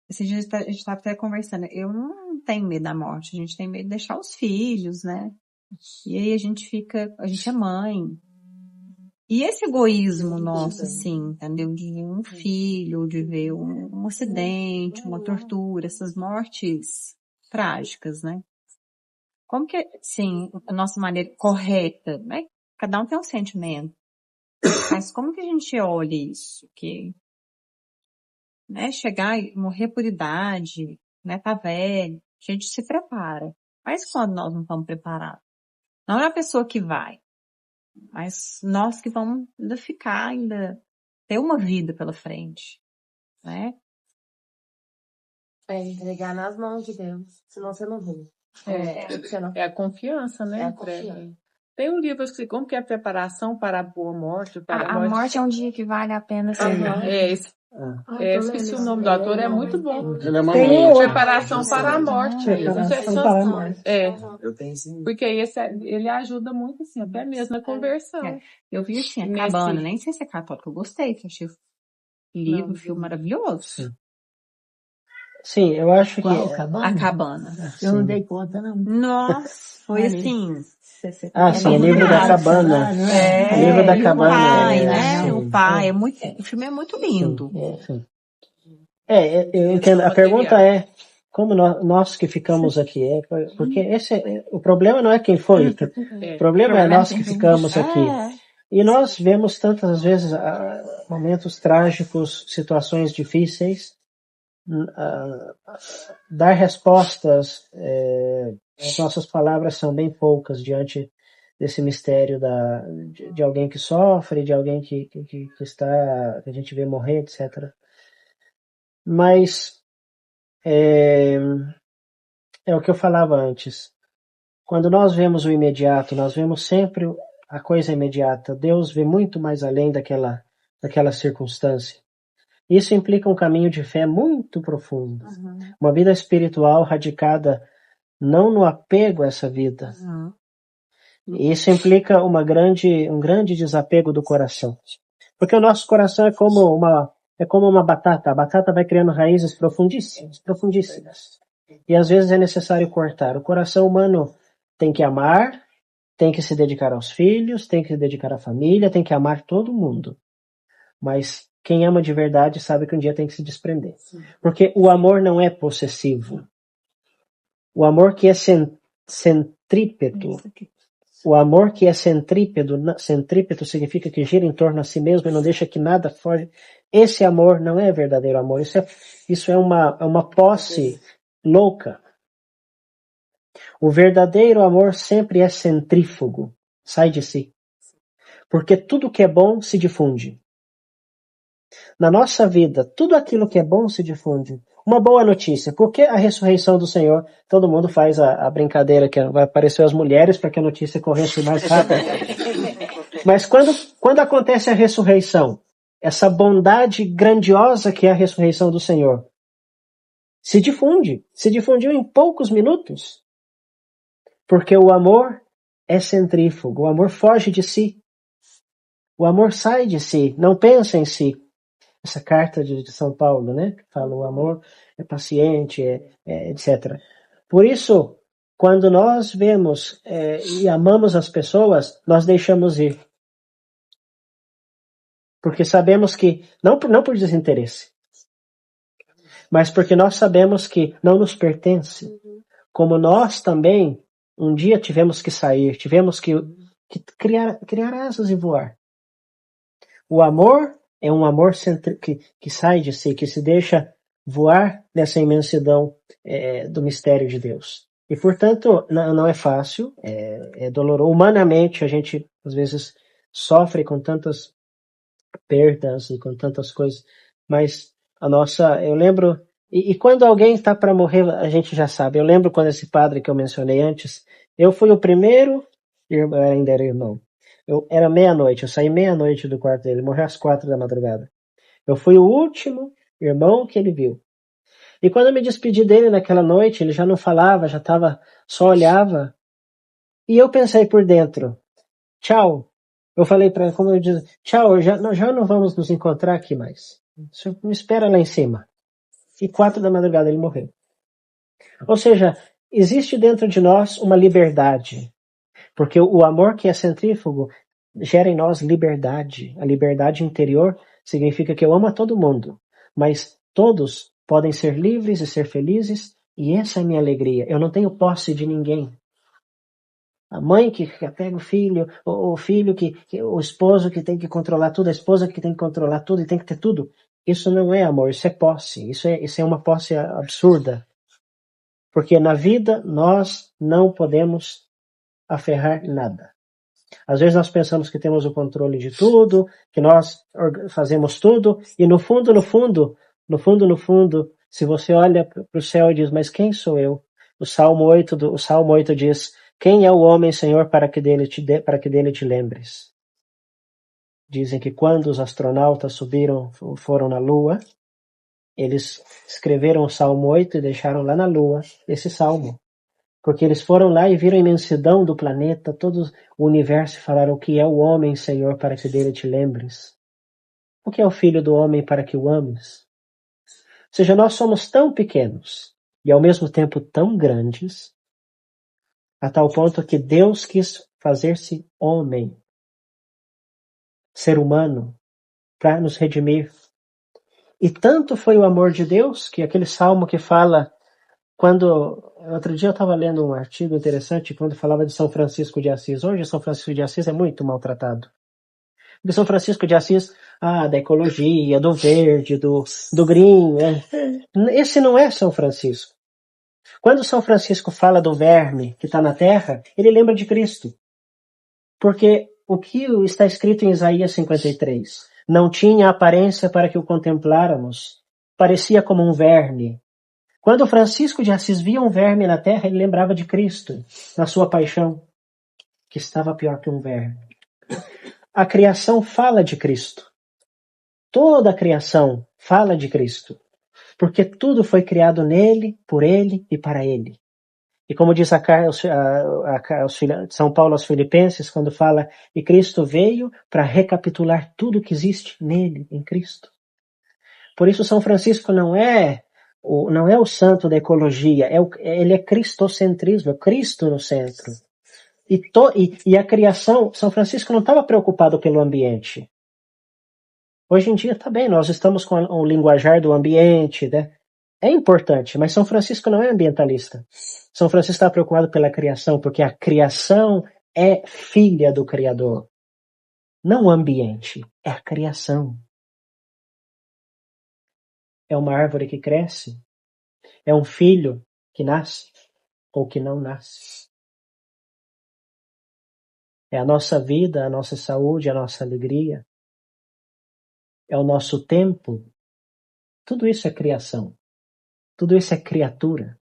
esses dias a gente estava até conversando, eu não tenho medo da morte, a gente tem medo de deixar os filhos, né? E aí a gente é mãe. E esse egoísmo nosso, assim, entendeu? De um filho, de ver um acidente, uma tortura, essas mortes trágicas, né? Como que, sim, a nossa maneira correta, né? Cada um tem um sentimento. Mas como que a gente olha isso? Que, né, chegar e morrer por idade, né, tá velho, a gente se prepara. Mas quando nós não estamos preparados? Não é a pessoa que vai, mas nós que vamos ainda ter uma vida pela frente, né? É entregar nas mãos de Deus, senão você não vê. É a confiança, né? É a confiança. Tem um livro assim, como que é a preparação para a boa morte? A morte é um dia que vale a pena ser vivido. Esqueci o nome do ator, é muito bom. Ele é Tem preparação para a morte. Preparação para a morte. Eu tenho sim. Porque ele ajuda muito, assim, até mesmo na conversão. Eu vi assim, a Cabana, nem sei se é católico, eu gostei, que achei o filme maravilhoso. Sim, eu acho que... A Cabana. Eu não dei conta, não. Nossa, foi assim... sim, o livro da cabana. O livro da cabana. O pai, né? O pai, o filme é muito lindo. Sim. Eu entendo. A pergunta é, como nós que ficamos aqui, porque o problema não é quem foi, o problema é nós que ficamos aqui. E nós vemos tantas vezes momentos trágicos, situações difíceis, dar respostas, as nossas palavras são bem poucas diante desse mistério de alguém que sofre, de alguém que a gente vê morrer, etc. Mas é o que eu falava antes. Quando nós vemos o imediato, nós vemos sempre a coisa imediata. Deus vê muito mais além daquela circunstância. Isso implica um caminho de fé muito profundo. Uma vida espiritual radicada não no apego a essa vida. Isso implica um grande desapego do coração. Porque o nosso coração é como uma batata. A batata vai criando raízes profundíssimas, profundíssimas. E às vezes é necessário cortar. O coração humano tem que amar, tem que se dedicar aos filhos, tem que se dedicar à família, tem que amar todo mundo. Mas quem ama de verdade sabe que um dia tem que se desprender. Porque o amor não é possessivo. O amor que é centrípeto. O amor que é centrípeto significa que gira em torno a si mesmo e não deixa que nada foge. Esse amor não é verdadeiro amor. Isso é uma posse louca. O verdadeiro amor sempre é centrífugo. Sai de si. Porque tudo que é bom se difunde. Na nossa vida, tudo aquilo que é bom se difunde. Uma boa notícia, porque a ressurreição do Senhor, todo mundo faz a brincadeira que vai aparecer as mulheres para que a notícia corresse mais rápido. Mas quando acontece a ressurreição, essa bondade grandiosa que é a ressurreição do Senhor, se difundiu em poucos minutos. Porque o amor é centrífugo, o amor foge de si. O amor sai de si, não pensa em si. Essa carta de São Paulo, né? Que fala o amor é paciente, etc. Por isso, quando nós vemos e amamos as pessoas, nós deixamos ir. Porque sabemos que, não por desinteresse, mas porque nós sabemos que não nos pertence. Como nós também, um dia tivemos que sair, tivemos que criar asas e voar. O amor é um amor que sai de si, que se deixa voar nessa imensidão do mistério de Deus. E, portanto, não é fácil, é doloroso. Humanamente, a gente, às vezes, sofre com tantas perdas e com tantas coisas, mas eu lembro, e quando alguém está para morrer, a gente já sabe. Eu lembro quando esse padre que eu mencionei antes, eu fui o primeiro, eu ainda era irmão. Era meia-noite, eu saí meia-noite do quarto dele, morreu às 4 da madrugada. Eu fui o último irmão que ele viu. E quando eu me despedi dele naquela noite, ele já não falava, só olhava. E eu pensei por dentro, tchau. Eu falei para ele, como eu disse, tchau, já não vamos nos encontrar aqui mais. Você me espera lá em cima. E 4 da madrugada ele morreu. Ou seja, existe dentro de nós uma liberdade. Porque o amor que é centrífugo gera em nós liberdade. A liberdade interior significa que eu amo a todo mundo, mas todos podem ser livres e ser felizes, e essa é a minha alegria. Eu não tenho posse de ninguém. A mãe que pega o filho, o filho o esposo que tem que controlar tudo, a esposa que tem que controlar tudo e tem que ter tudo. Isso não é amor, isso é posse. Isso é uma posse absurda. Porque na vida nós não podemos aferrar nada. Às vezes nós pensamos que temos o controle de tudo, que nós fazemos tudo, e no fundo, se você olha para o céu e diz, mas quem sou eu? O Salmo 8 diz, quem é o homem, Senhor, para que dele te lembres? Dizem que quando os astronautas foram na Lua, eles escreveram o Salmo 8 e deixaram lá na Lua esse salmo. Porque eles foram lá e viram a imensidão do planeta, todo o universo, e falaram, o que é o homem, Senhor, para que dele te lembres? O que é o filho do homem para que o ames? Ou seja, nós somos tão pequenos e ao mesmo tempo tão grandes, a tal ponto que Deus quis fazer-se homem, ser humano, para nos redimir. E tanto foi o amor de Deus, que aquele salmo que fala, outro dia eu estava lendo um artigo interessante quando falava de São Francisco de Assis. Hoje São Francisco de Assis é muito maltratado. De São Francisco de Assis, da ecologia, do verde, do green. Esse não é São Francisco. Quando São Francisco fala do verme que está na terra, ele lembra de Cristo. Porque o que está escrito em Isaías 53, não tinha aparência para que o contempláramos, parecia como um verme, Quando Francisco de Assis via um verme na terra, ele lembrava de Cristo, na sua paixão, que estava pior que um verme. A criação fala de Cristo. Toda a criação fala de Cristo, porque tudo foi criado nele, por ele e para ele. E como diz São Paulo aos Filipenses, quando fala, e Cristo veio para recapitular tudo que existe nele, em Cristo. Por isso São Francisco não é o santo da ecologia, ele é cristocentrismo, é Cristo no centro. E a criação, São Francisco não estava preocupado pelo ambiente. Hoje em dia está bem, nós estamos com o linguajar do ambiente, né? É importante, mas São Francisco não é ambientalista. São Francisco está preocupado pela criação, porque a criação é filha do Criador. Não o ambiente, é a criação. É uma árvore que cresce, é um filho que nasce ou que não nasce. É a nossa vida, a nossa saúde, a nossa alegria. É o nosso tempo. Tudo isso é criação. Tudo isso é criatura.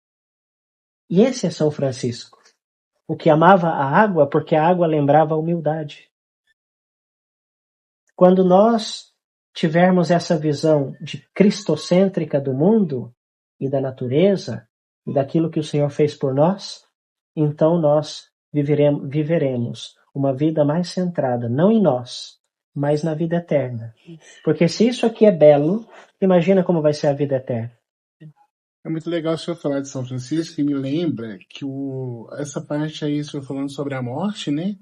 E esse é São Francisco, o que amava a água porque a água lembrava a humildade. Quando nós tivermos essa visão de cristocêntrica do mundo e da natureza e daquilo que o Senhor fez por nós, então nós viveremos uma vida mais centrada, não em nós, mas na vida eterna. Porque se isso aqui é belo, imagina como vai ser a vida eterna. É muito legal o senhor falar de São Francisco, e me lembra que essa parte aí, o senhor falando sobre a morte, né?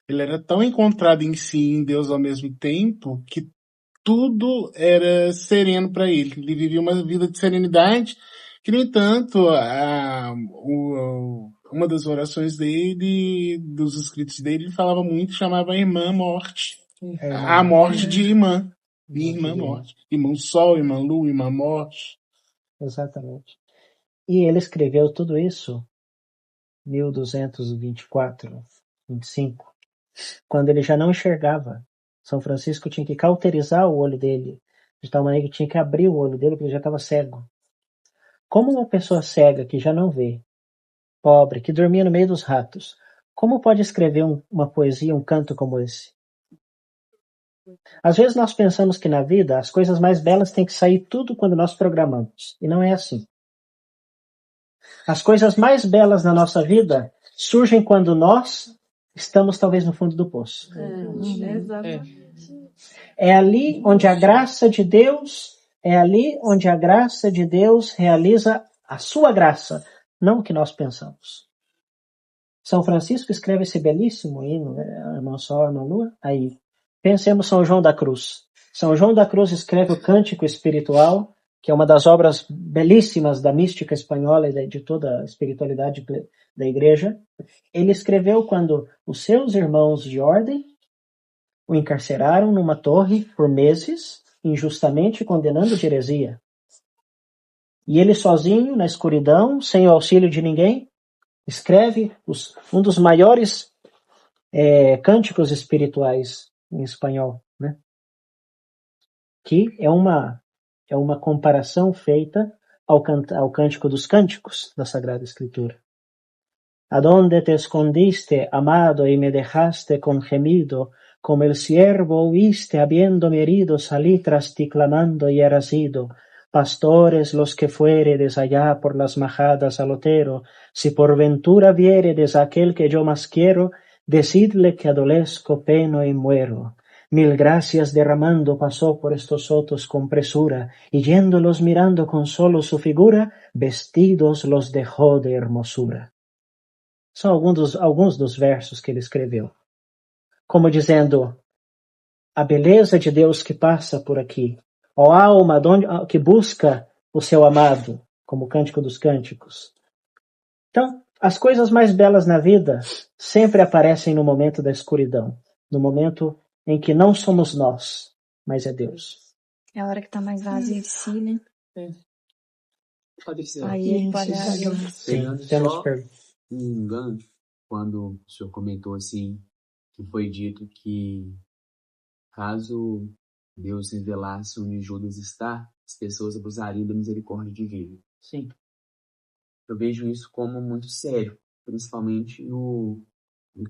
Ele era tão encontrado em si e em Deus ao mesmo tempo, que tudo era sereno para ele. Ele vivia uma vida de serenidade, que, no entanto, uma das orações dele, dos escritos dele, ele falava muito, chamava a irmã morte. A morte de irmã. Irmã morte. Irmão sol, irmã lua, irmã morte. Exatamente. E ele escreveu tudo isso 1224, 25, quando ele já não enxergava. São Francisco tinha que cauterizar o olho dele, de tal maneira que tinha que abrir o olho dele porque ele já estava cego. Como uma pessoa cega que já não vê, pobre, que dormia no meio dos ratos, como pode escrever uma poesia, um canto como esse? Às vezes nós pensamos que na vida as coisas mais belas têm que sair tudo quando nós programamos, e não é assim. As coisas mais belas na nossa vida surgem quando nós estamos talvez no fundo do poço. É ali onde a graça de Deus, realiza a sua graça, não o que nós pensamos. São Francisco escreve esse belíssimo hino, Irmão Sol, Irmã Lua, aí. Pensemos São João da Cruz. São João da Cruz escreve o Cântico Espiritual, que é uma das obras belíssimas da mística espanhola e de toda a espiritualidade da igreja. Ele escreveu quando os seus irmãos de ordem o encarceraram numa torre por meses, injustamente condenando de heresia. E ele sozinho, na escuridão, sem o auxílio de ninguém, escreve um dos maiores cânticos espirituais em espanhol, né? Que é uma comparação feita ao Cântico dos Cânticos da Sagrada Escritura. Adonde te escondiste, amado, y me dejaste con gemido, como el siervo huiste habiéndome herido, salí tras ti clamando y eras ido. Pastores los que fueredes allá por las majadas al otero, si por ventura viéredes a aquel que yo más quiero, decidle que adolezco, peno y muero. Mil gracias derramando pasó por estos sotos con presura, y yéndolos mirando con solo su figura, vestidos los dejó de hermosura. São alguns dos versos que ele escreveu. Como dizendo, a beleza de Deus que passa por aqui, ó alma que busca o seu amado, como o Cântico dos Cânticos. Então, as coisas mais belas na vida sempre aparecem no momento da escuridão, no momento em que não somos nós, mas é Deus. É a hora que tá mais vazio de si, né? Pode ser. Aí ele pode Pegando só um gancho, quando o senhor comentou assim, que foi dito que caso Deus revelasse onde Judas está, as pessoas abusariam da misericórdia divina. Sim. eu vejo isso como muito sério, principalmente no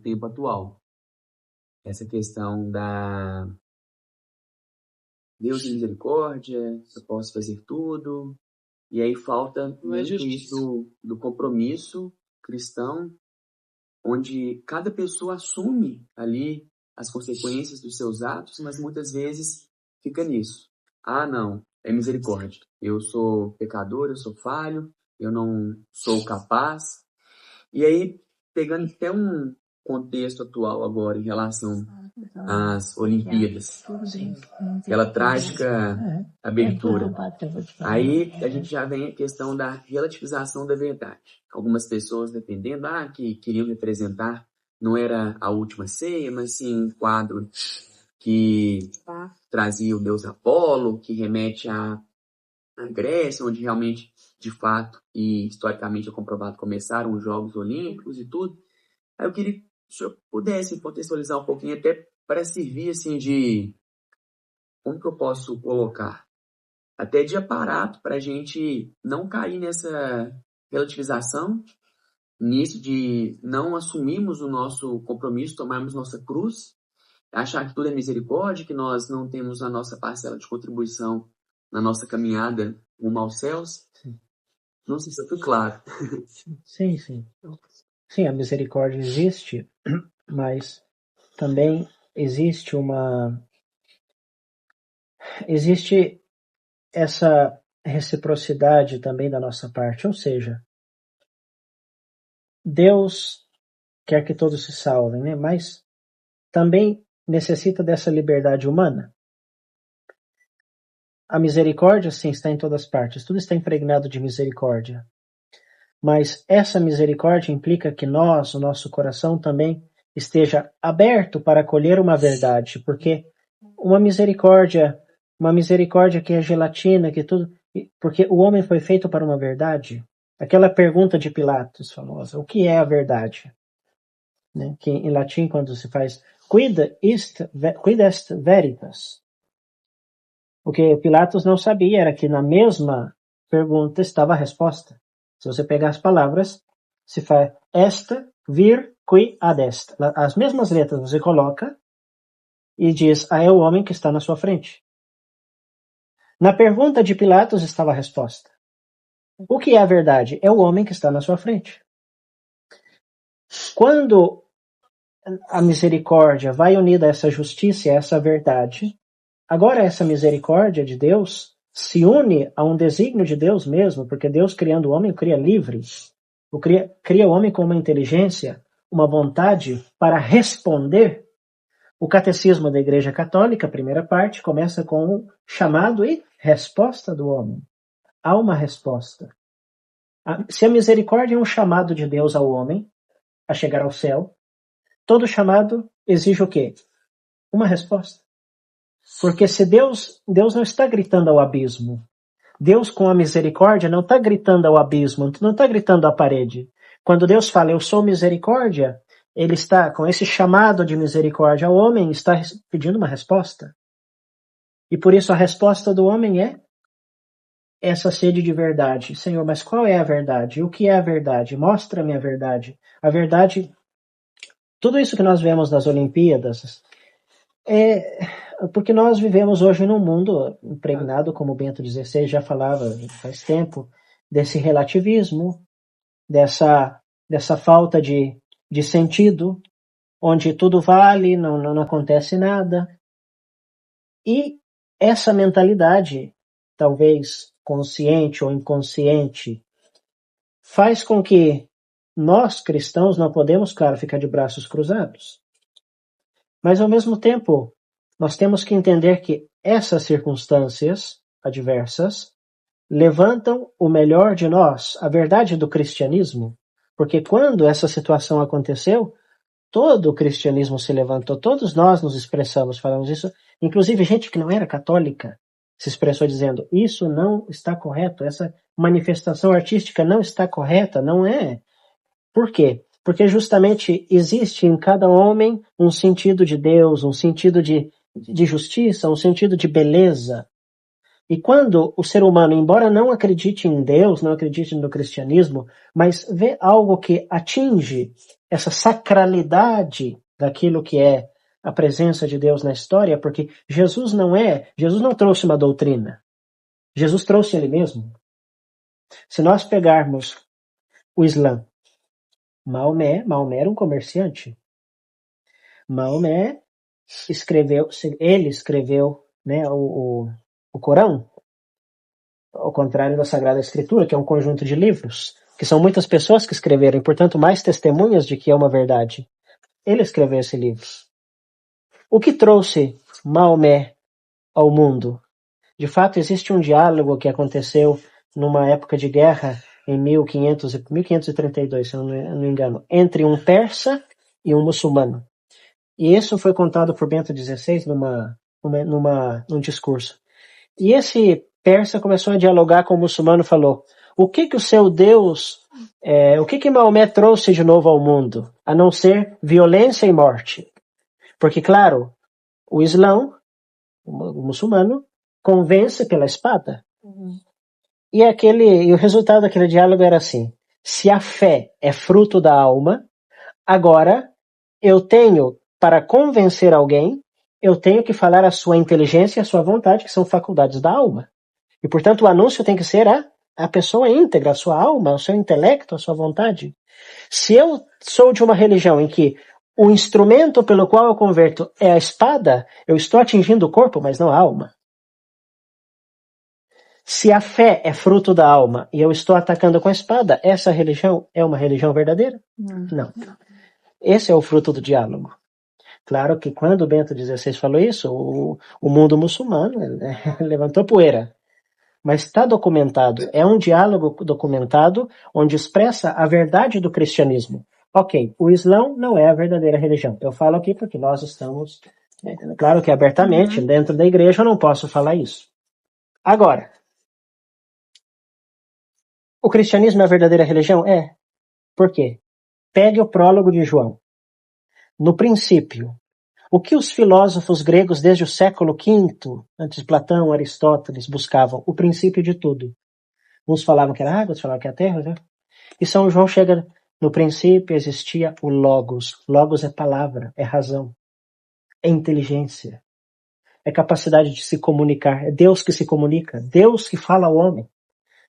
tempo atual. Essa questão da Deus de misericórdia, eu posso fazer tudo, e aí falta muito isso do compromisso cristão, onde cada pessoa assume ali as consequências dos seus atos, mas muitas vezes fica nisso. Ah, não, é misericórdia. Eu sou pecador, eu sou falho, eu não sou capaz. E aí, pegando até um contexto atual agora em relação às Olimpíadas, aquela trágica abertura. Aí a gente já vem a questão da relativização da verdade. Algumas pessoas defendendo que queriam representar, não era a última ceia, mas sim um quadro que trazia o deus Apolo, que remete à Grécia, onde realmente, de fato, e historicamente é comprovado, começaram os Jogos Olímpicos e tudo. Aí eu queria que o senhor pudesse contextualizar um pouquinho, até para servir assim de... Como que eu posso colocar? Até de aparato para a gente não cair nessa relativização, nisso de não assumirmos o nosso compromisso, tomarmos nossa cruz, achar que tudo é misericórdia, que nós não temos a nossa parcela de contribuição na nossa caminhada rumo aos céus. Não sei se eu fui claro. Sim, sim. Sim, a misericórdia existe, mas também existe essa reciprocidade também da nossa parte, ou seja, Deus quer que todos se salvem, né? Mas também necessita dessa liberdade humana. A misericórdia, sim, está em todas partes, tudo está impregnado de misericórdia. Mas essa misericórdia implica que nós, o nosso coração também esteja aberto para acolher uma verdade, porque uma misericórdia que é gelatina, que tudo, porque o homem foi feito para uma verdade. Aquela pergunta de Pilatos famosa, o que é a verdade? Né? Que em latim, quando se faz quid est veritas? O que Pilatos não sabia era que na mesma pergunta estava a resposta. Se você pegar as palavras, se faz esta, vir, qui, ad est. As mesmas letras você coloca e diz, é o homem que está na sua frente. Na pergunta de Pilatos estava a resposta. O que é a verdade? É o homem que está na sua frente. Quando a misericórdia vai unida a essa justiça e a essa verdade, agora essa misericórdia de Deus se une a um desígnio de Deus mesmo, porque Deus criando o homem cria livre, cria o homem com uma inteligência, uma vontade para responder. O catecismo da Igreja Católica, a primeira parte, começa com o chamado e resposta do homem. Há uma resposta. Se a misericórdia é um chamado de Deus ao homem a chegar ao céu, todo chamado exige o quê? Uma resposta. Porque se Deus não está gritando ao abismo. Deus com a misericórdia não está gritando ao abismo, não está gritando à parede. Quando Deus fala, eu sou misericórdia, ele está, com esse chamado de misericórdia ao homem, está pedindo uma resposta. E por isso a resposta do homem é essa sede de verdade. Senhor, mas qual é a verdade? O que é a verdade? Mostra-me a verdade. A verdade, tudo isso que nós vemos nas Olimpíadas, porque nós vivemos hoje num mundo impregnado, como Bento XVI já falava faz tempo, desse relativismo, dessa falta de sentido, onde tudo vale, não acontece nada. E essa mentalidade, talvez consciente ou inconsciente, faz com que nós, cristãos, não podemos, claro, ficar de braços cruzados. Mas, ao mesmo tempo, nós temos que entender que essas circunstâncias adversas levantam o melhor de nós, a verdade do cristianismo, porque quando essa situação aconteceu, todo o cristianismo se levantou, todos nós nos expressamos, falamos isso, inclusive gente que não era católica se expressou dizendo, isso não está correto, essa manifestação artística não está correta, não é. Por quê? Porque justamente existe em cada homem um sentido de Deus, um sentido de justiça, um sentido de beleza. E quando o ser humano, embora não acredite em Deus, não acredite no cristianismo, mas vê algo que atinge essa sacralidade daquilo que é a presença de Deus na história, porque Jesus não trouxe uma doutrina. Jesus trouxe ele mesmo. Se nós pegarmos o Islã, Maomé era um comerciante. Maomé escreveu, né, o Corão, ao contrário da Sagrada Escritura, que é um conjunto de livros, que são muitas pessoas que escreveram, e portanto mais testemunhas de que é uma verdade. Ele escreveu esse livro. O que trouxe Maomé ao mundo? De fato, existe um diálogo que aconteceu numa época de guerra em 1532, se eu não me engano, entre um persa e um muçulmano. E isso foi contado por Bento XVI num discurso. E esse persa começou a dialogar com o muçulmano e falou: o que o seu Deus, o que Maomé trouxe de novo ao mundo, a não ser violência e morte? Porque, claro, o Islã, o muçulmano, convence pela espada. E o resultado daquele diálogo era assim: se a fé é fruto da alma, agora eu tenho, para convencer alguém, eu tenho que falar a sua inteligência e a sua vontade, que são faculdades da alma. E, portanto, o anúncio tem que ser a pessoa íntegra, a sua alma, o seu intelecto, a sua vontade. Se eu sou de uma religião em que o instrumento pelo qual eu converto é a espada, eu estou atingindo o corpo, mas não a alma. Se a fé é fruto da alma e eu estou atacando com a espada, essa religião é uma religião verdadeira? Não. Esse é o fruto do diálogo. Claro que quando Bento XVI falou isso, o mundo muçulmano levantou poeira. Mas está documentado. É um diálogo documentado onde expressa a verdade do cristianismo. Ok, o Islã não é a verdadeira religião. Eu falo aqui porque nós estamos, claro que abertamente, dentro da igreja eu não posso falar isso. Agora, o cristianismo é a verdadeira religião? É. Por quê? Pegue o prólogo de João. No princípio, o que os filósofos gregos desde o século V, antes de Platão, Aristóteles, buscavam? O princípio de tudo. Uns falavam que era água, outros falavam que era terra, né? E São João chega, no princípio existia o Logos. Logos é palavra, é razão, é inteligência, é capacidade de se comunicar, é Deus que se comunica, Deus que fala ao homem.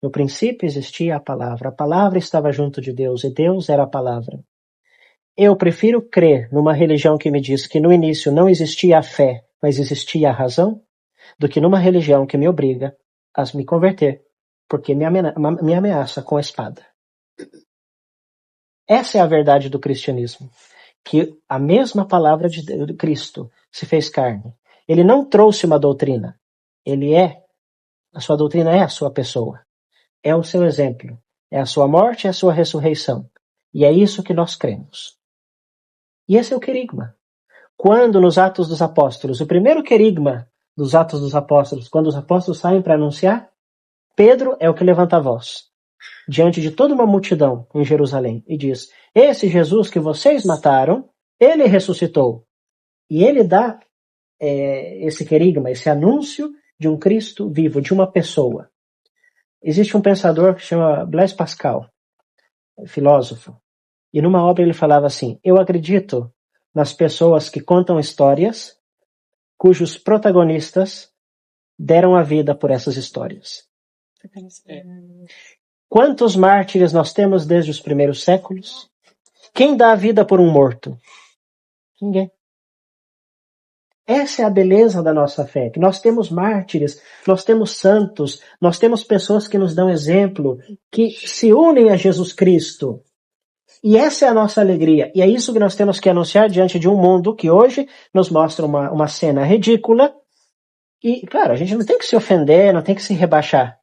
No princípio existia a palavra estava junto de Deus e Deus era a palavra. Eu prefiro crer numa religião que me diz que no início não existia a fé, mas existia a razão, do que numa religião que me obriga a me converter, porque me ameaça com a espada. Essa é a verdade do cristianismo, que a mesma palavra de Cristo se fez carne. Ele não trouxe uma doutrina, a sua doutrina é a sua pessoa. É o seu exemplo, é a sua morte e a sua ressurreição. E é isso que nós cremos. E esse é o querigma. Quando nos Atos dos Apóstolos, o primeiro querigma dos Atos dos Apóstolos, quando os apóstolos saem para anunciar, Pedro é o que levanta a voz, diante de toda uma multidão em Jerusalém, e diz: esse Jesus que vocês mataram, ele ressuscitou. E ele dá esse querigma, esse anúncio de um Cristo vivo, de uma pessoa. Existe um pensador que chama Blaise Pascal, filósofo, e numa obra ele falava assim: eu acredito nas pessoas que contam histórias cujos protagonistas deram a vida por essas histórias. Quantos mártires nós temos desde os primeiros séculos? Quem dá a vida por um morto? Ninguém. Essa é a beleza da nossa fé, que nós temos mártires, nós temos santos, nós temos pessoas que nos dão exemplo, que se unem a Jesus Cristo. E essa é a nossa alegria. E é isso que nós temos que anunciar diante de um mundo que hoje nos mostra uma cena ridícula. E, claro, a gente não tem que se ofender, não tem que se rebaixar.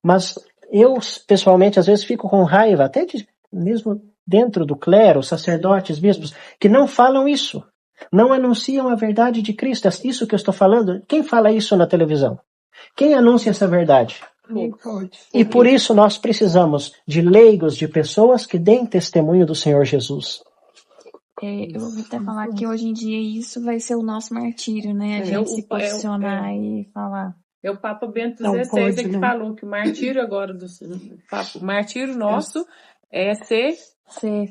Mas eu, pessoalmente, às vezes fico com raiva, até mesmo dentro do clero, sacerdotes, bispos, que não falam isso. Não anunciam a verdade de Cristo. Isso que eu estou falando, quem fala isso na televisão? Quem anuncia essa verdade? E por isso nós precisamos de leigos, de pessoas que deem testemunho do Senhor Jesus. Eu vou até falar que hoje em dia isso vai ser o nosso martírio, né? A gente se posicionar e falar. É o Papa Bento Não XVI pode, que não. falou que o martírio agora o martírio nosso é ser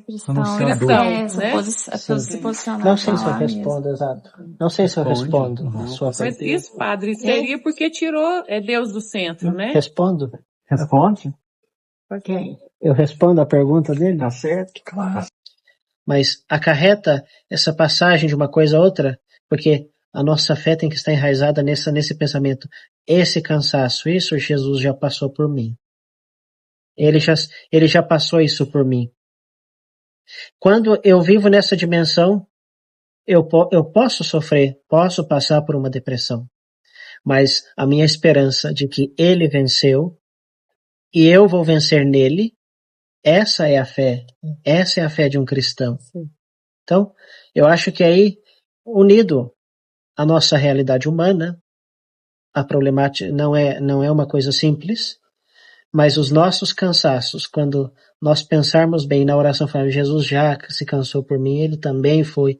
cristão, né? se posicionar. Não sei se eu respondo, exato. Não sei se eu respondo a sua Mas pergunta. isso, padre, seria porque tirou Deus do centro, né? Respondo? Responde? Ok. Eu respondo a pergunta dele? Tá certo? Claro. Mas acarreta essa passagem de uma coisa a outra, porque a nossa fé tem que estar enraizada nesse pensamento. Esse cansaço, isso Jesus já passou por mim. Ele já passou isso por mim. Quando eu vivo nessa dimensão, eu posso sofrer, posso passar por uma depressão. Mas a minha esperança de que ele venceu e eu vou vencer nele, essa é a fé. Essa é a fé de um cristão. Então, eu acho que aí, unido à nossa realidade humana, a problemática não é uma coisa simples, mas os nossos cansaços, quando nós pensarmos bem na oração, falando, Jesus já se cansou por mim, ele também foi,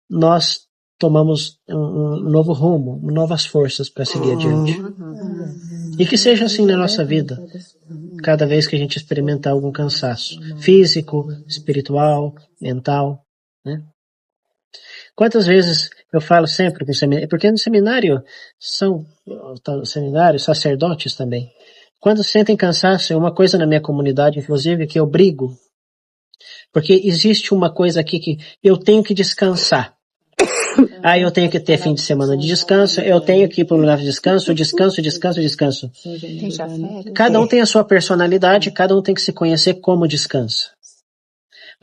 nós tomamos um novo rumo, novas forças para seguir adiante. E que seja assim na nossa vida, cada vez que a gente experimentar algum cansaço, físico, espiritual, mental, né? Quantas vezes eu falo sempre no seminário, porque no seminário são sacerdotes também. Quando sentem cansaço, é uma coisa na minha comunidade, inclusive, que eu brigo. Porque existe uma coisa aqui que eu tenho que descansar. Eu tenho que ter fim de semana de descanso, eu tenho que ir para um lugar de descanso, descanso. Cada um tem a sua personalidade, cada um tem que se conhecer como descansa.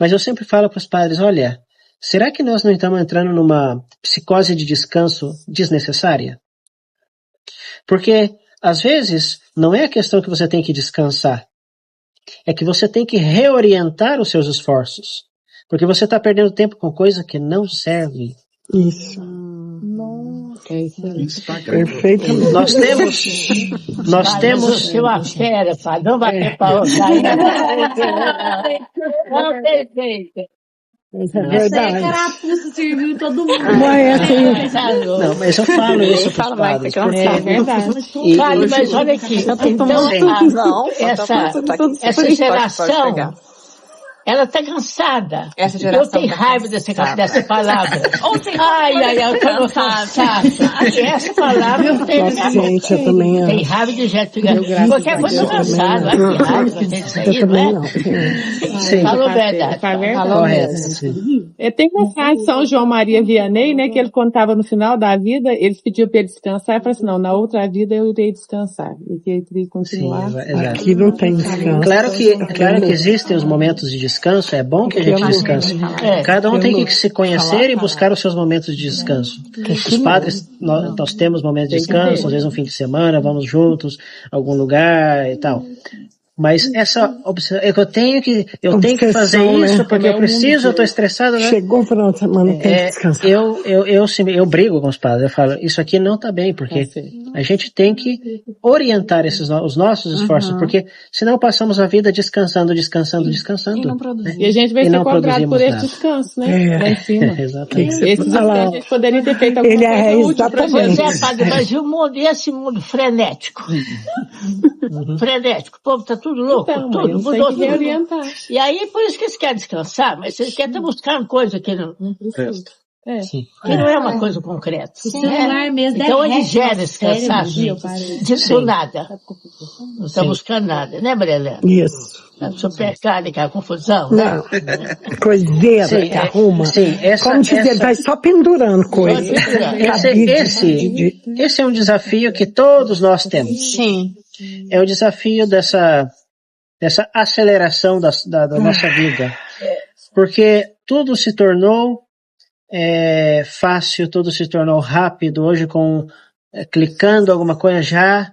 Mas eu sempre falo para os padres, olha, será que nós não estamos entrando numa psicose de descanso desnecessária? Porque, às vezes, não é a questão que você tem que descansar. É que você tem que reorientar os seus esforços. Porque você está perdendo tempo com coisa que não serve. Isso. Perfeitamente. Nós temos. Você é uma fera, pai. Não vai ter pau. Não tem jeito. Essa aí, carapuça, serviu todo mundo. Não, mas eu falo isso para os padres. É verdade. Vale, mas olha aqui. Então, essa geração, ela está cansada. Essa geração eu tenho raiva dessa palavra. Eu tô no cansaço. Essa palavra eu tenho. Gente, eu também tem raiva de jeito qualquer coisa cansado. Ai, que raiva tem isso aí, não é? Falou verdade. Correto. Tem uma frase de São João Maria Vianney, né, que ele contava no final da vida, eles pediam para ele descansar, e falou assim, não, na outra vida eu irei descansar. E que ele queria continuar. Sim, exato. Aqui não tem descanso. Claro que existem os momentos de descanso, é bom que a gente descanse. Cada um tem que se conhecer e buscar os seus momentos de descanso. Os padres, nós temos momentos de descanso, às vezes um fim de semana, vamos juntos a algum lugar e tal. Mas eu tenho que fazer isso porque eu preciso, eu estou estressado, né? Chegou para outra semana, tem que descansar. Eu brigo com os padres, eu falo, isso aqui não está bem, porque a gente tem que orientar os nossos esforços, porque senão passamos a vida descansando. E não produzimos. E a gente vai ser cobrado por esse descanso, né? Lá em cima. Exatamente. Esses a gente poderia ter feito alguma coisa útil pra gente. Padre, mas esse mundo frenético? Frenético, o povo está tudo louco, tudo, mudou tudo. E aí, por isso que eles querem descansar, mas eles querem estar buscando coisa que não precisa. Que não é uma coisa concreta. Então, onde gera esse cansaço? Do nada. Não está buscando nada, né, Maria Helena? Isso. Supercálica, confusão. Não. Coiseira que arruma. Como dizer, vai só pendurando coisa. Esse é um desafio que todos nós temos. Sim. É o desafio dessa aceleração da nossa vida. Porque tudo se tornou fácil, tudo se tornou rápido. Hoje, clicando alguma coisa já...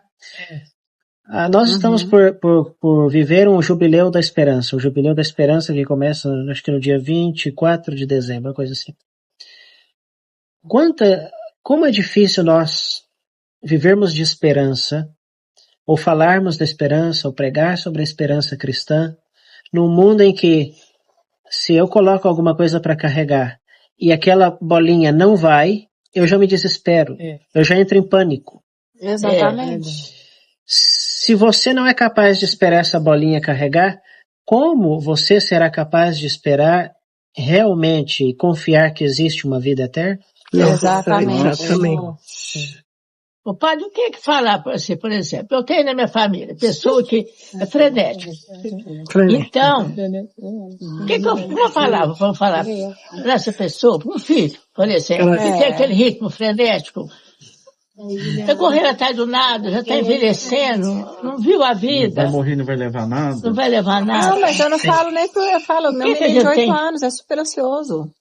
nós estamos por viver um jubileu da esperança. O jubileu da esperança que começa, acho que no dia 24 de dezembro, uma coisa assim. Como é difícil nós vivermos de esperança, ou falarmos da esperança, ou pregar sobre a esperança cristã, num mundo em que, se eu coloco alguma coisa para carregar, e aquela bolinha não vai, eu já me desespero, eu já entro em pânico. Exatamente. Se você não é capaz de esperar essa bolinha carregar, como você será capaz de esperar realmente e confiar que existe uma vida eterna? Exatamente. O padre, o que é que falar para você, por exemplo? Eu tenho na minha família pessoa que é frenética. Então, o que eu vou falar? Vamos falar para essa pessoa, para um filho, por exemplo, que tem aquele ritmo frenético. Está correndo atrás do nada, já está envelhecendo, não viu a vida. Vai morrer, não vai levar nada. Não vai levar nada. Não, mas eu não falo nem que eu falo. Meu menino de 8 anos é super ansioso.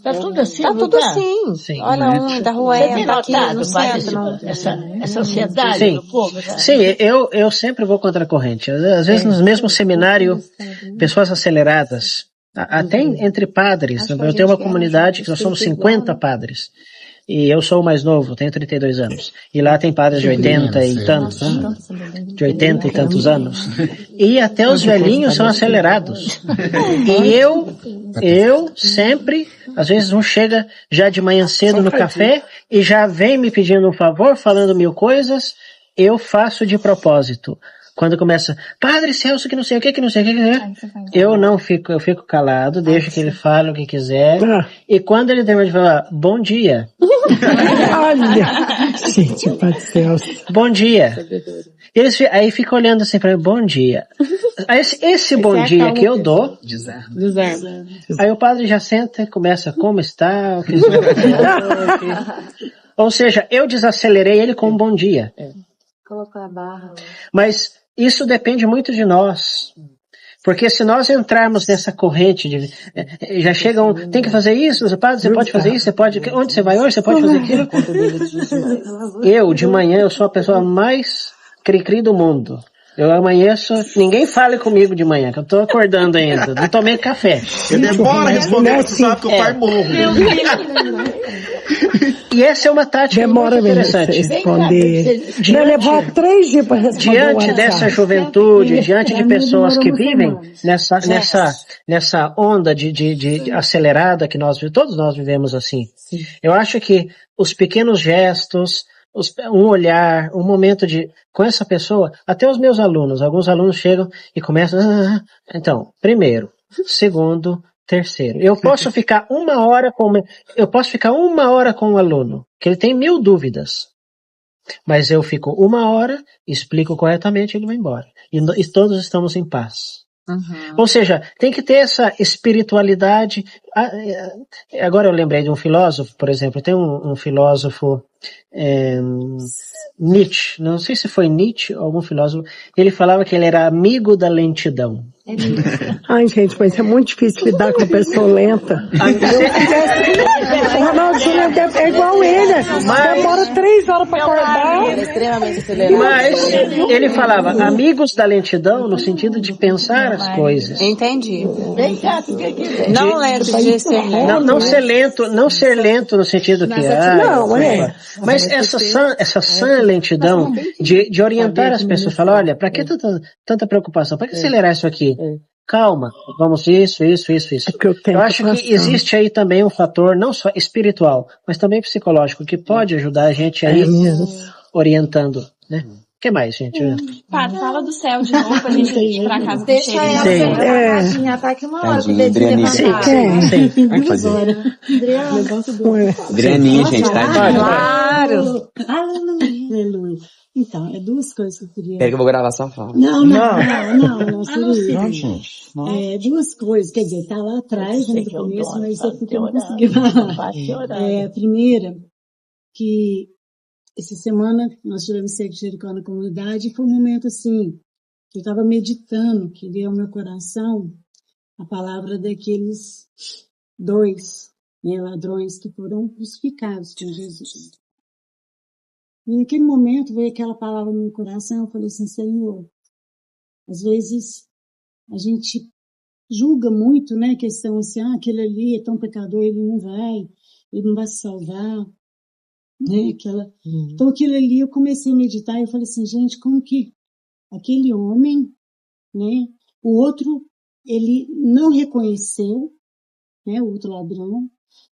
Tá tudo assim, tá tudo assim. Sim. Olha a unha, tá roendo, tá aqui no centro. Essa ansiedade do povo. Né? Sim, eu sempre vou contra a corrente. Às vezes no mesmo seminário, pessoas aceleradas, até entre padres. Eu tenho uma comunidade que nós somos 50 padres. E eu sou o mais novo, tenho 32 anos. E lá tem padres de 80 e tantos, né? De 80 e tantos anos. E até os velhinhos são acelerados. E eu sempre, às vezes um chega já de manhã cedo no café e já vem me pedindo um favor, falando 1000 coisas, eu faço de propósito. Quando começa, Padre Celso, que não sei o que, eu não fico, eu fico calado, deixo que ele fale o que quiser, e quando ele termina de falar, bom dia. Olha, gente, Padre Celso. Bom dia. Eles aí fica olhando assim para mim, bom dia. Esse bom dia que eu dou, desarma. Aí o padre já senta e começa, como está? Ou seja, eu desacelerei ele com um bom dia. Colocou a barra. Mas isso depende muito de nós. Porque se nós entrarmos nessa corrente de já chega tem que fazer isso, padre, você pode fazer isso, você pode, onde você vai hoje, você pode fazer aquilo. Eu, de manhã, eu sou a pessoa mais cri-cri do mundo. Eu amanheço, ninguém fale comigo de manhã, que eu tô acordando ainda, não tomei café. Eu demoro a responder o WhatsApp que eu pai morro. E essa é uma tática muito interessante. Levar 3 dias para responder. Diante dessa juventude, diante de pessoas que vivem nessa onda de acelerada que todos nós vivemos assim. Eu acho que os pequenos gestos, um olhar, um momento com essa pessoa, até os meus alunos, alguns alunos chegam e começam, então, primeiro, segundo, terceiro. Eu posso ficar uma hora com um aluno, que ele tem 1000 dúvidas. Mas eu fico 1 hora, explico corretamente e ele vai embora. E todos estamos em paz. Uhum. Ou seja, tem que ter essa espiritualidade. Agora eu lembrei de um filósofo, por exemplo, tem um filósofo Nietzsche, não sei se foi Nietzsche ou algum filósofo, ele falava que ele era amigo da lentidão. Ai, gente, mas é muito difícil lidar com pessoa lenta. O Ronaldo Júnior é igual ele. Demora 3 horas para acordar. Ele é extremamente acelerado. Mas ele falava amigos da lentidão no sentido de pensar as coisas. Entendi. Não lento de ser lento. Não ser lento no sentido que mas essa sã lentidão de orientar as pessoas, falar, olha, para que tanta preocupação? Para que acelerar isso aqui? Calma, vamos isso. Eu acho que existe aí também um fator não só espiritual, mas também psicológico, que pode ajudar a gente aí orientando, né? O que mais, gente? Padre, fala do céu de novo pra gente ir pra casa. Deixa ela tá aqui uma hora. Adrianinha, gente, tá? Claro. Aleluia. Então, 2 coisas que eu queria... Quer que eu vou gravar sua fala? Não, gente. 2 coisas, quer dizer, tá lá atrás, no começo, mas eu não consegui falar. A primeira, que essa semana nós tivemos Sexta-feira na comunidade e foi um momento assim, que eu estava meditando, que veio ao meu coração a palavra daqueles 2 ladrões que foram crucificados por Jesus. E naquele momento veio aquela palavra no meu coração, eu falei assim, Senhor, às vezes a gente julga muito, né, questão assim, aquele ali é tão pecador, ele não vai se salvar, né, Então aquilo ali eu comecei a meditar e eu falei assim, gente, como que aquele homem, né, o outro, ele não reconheceu, né, o outro ladrão,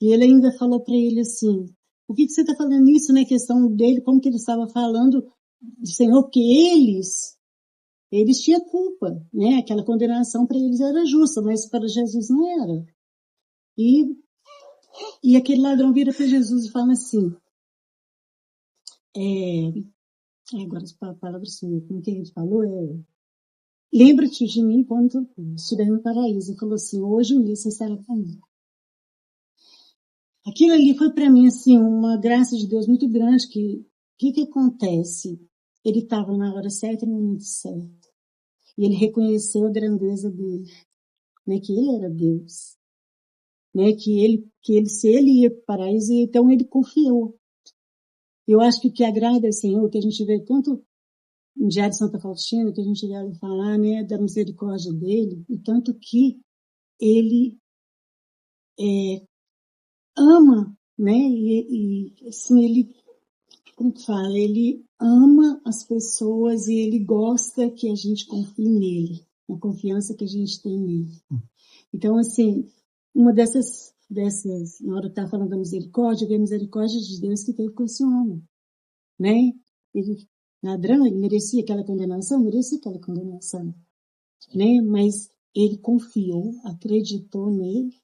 e ele ainda falou para ele assim, por que você está falando isso, né? A questão dele, como que ele estava falando do Senhor, que eles tinham culpa, né? Aquela condenação para eles era justa, mas para Jesus não era. E aquele ladrão vira para Jesus e fala assim, agora as palavras assim, como que ele falou, lembra-te de mim quando estiver no paraíso. Ele falou assim, hoje um dia você estará comigo. Aquilo ali foi para mim assim uma graça de Deus muito grande. Que acontece? Ele estava na hora certa e no momento certo. E ele reconheceu a grandeza dele, né? Que ele era Deus, né? Se ele ia para o paraíso, então ele confiou. Eu acho que o que agrada ao Senhor, que a gente vê tanto no Diário de Santa Faustina, que a gente já vai falar, né, da misericórdia dele, e tanto que ele ama, né, e assim, ele, como que fala, ele ama as pessoas e ele gosta que a gente confie nele, a confiança que a gente tem nele. Então, assim, uma dessas na hora que tá falando da misericórdia, a misericórdia de Deus que teve com esse homem, né, ele, ladrão, ele merecia aquela condenação, né, mas ele confiou, acreditou nele,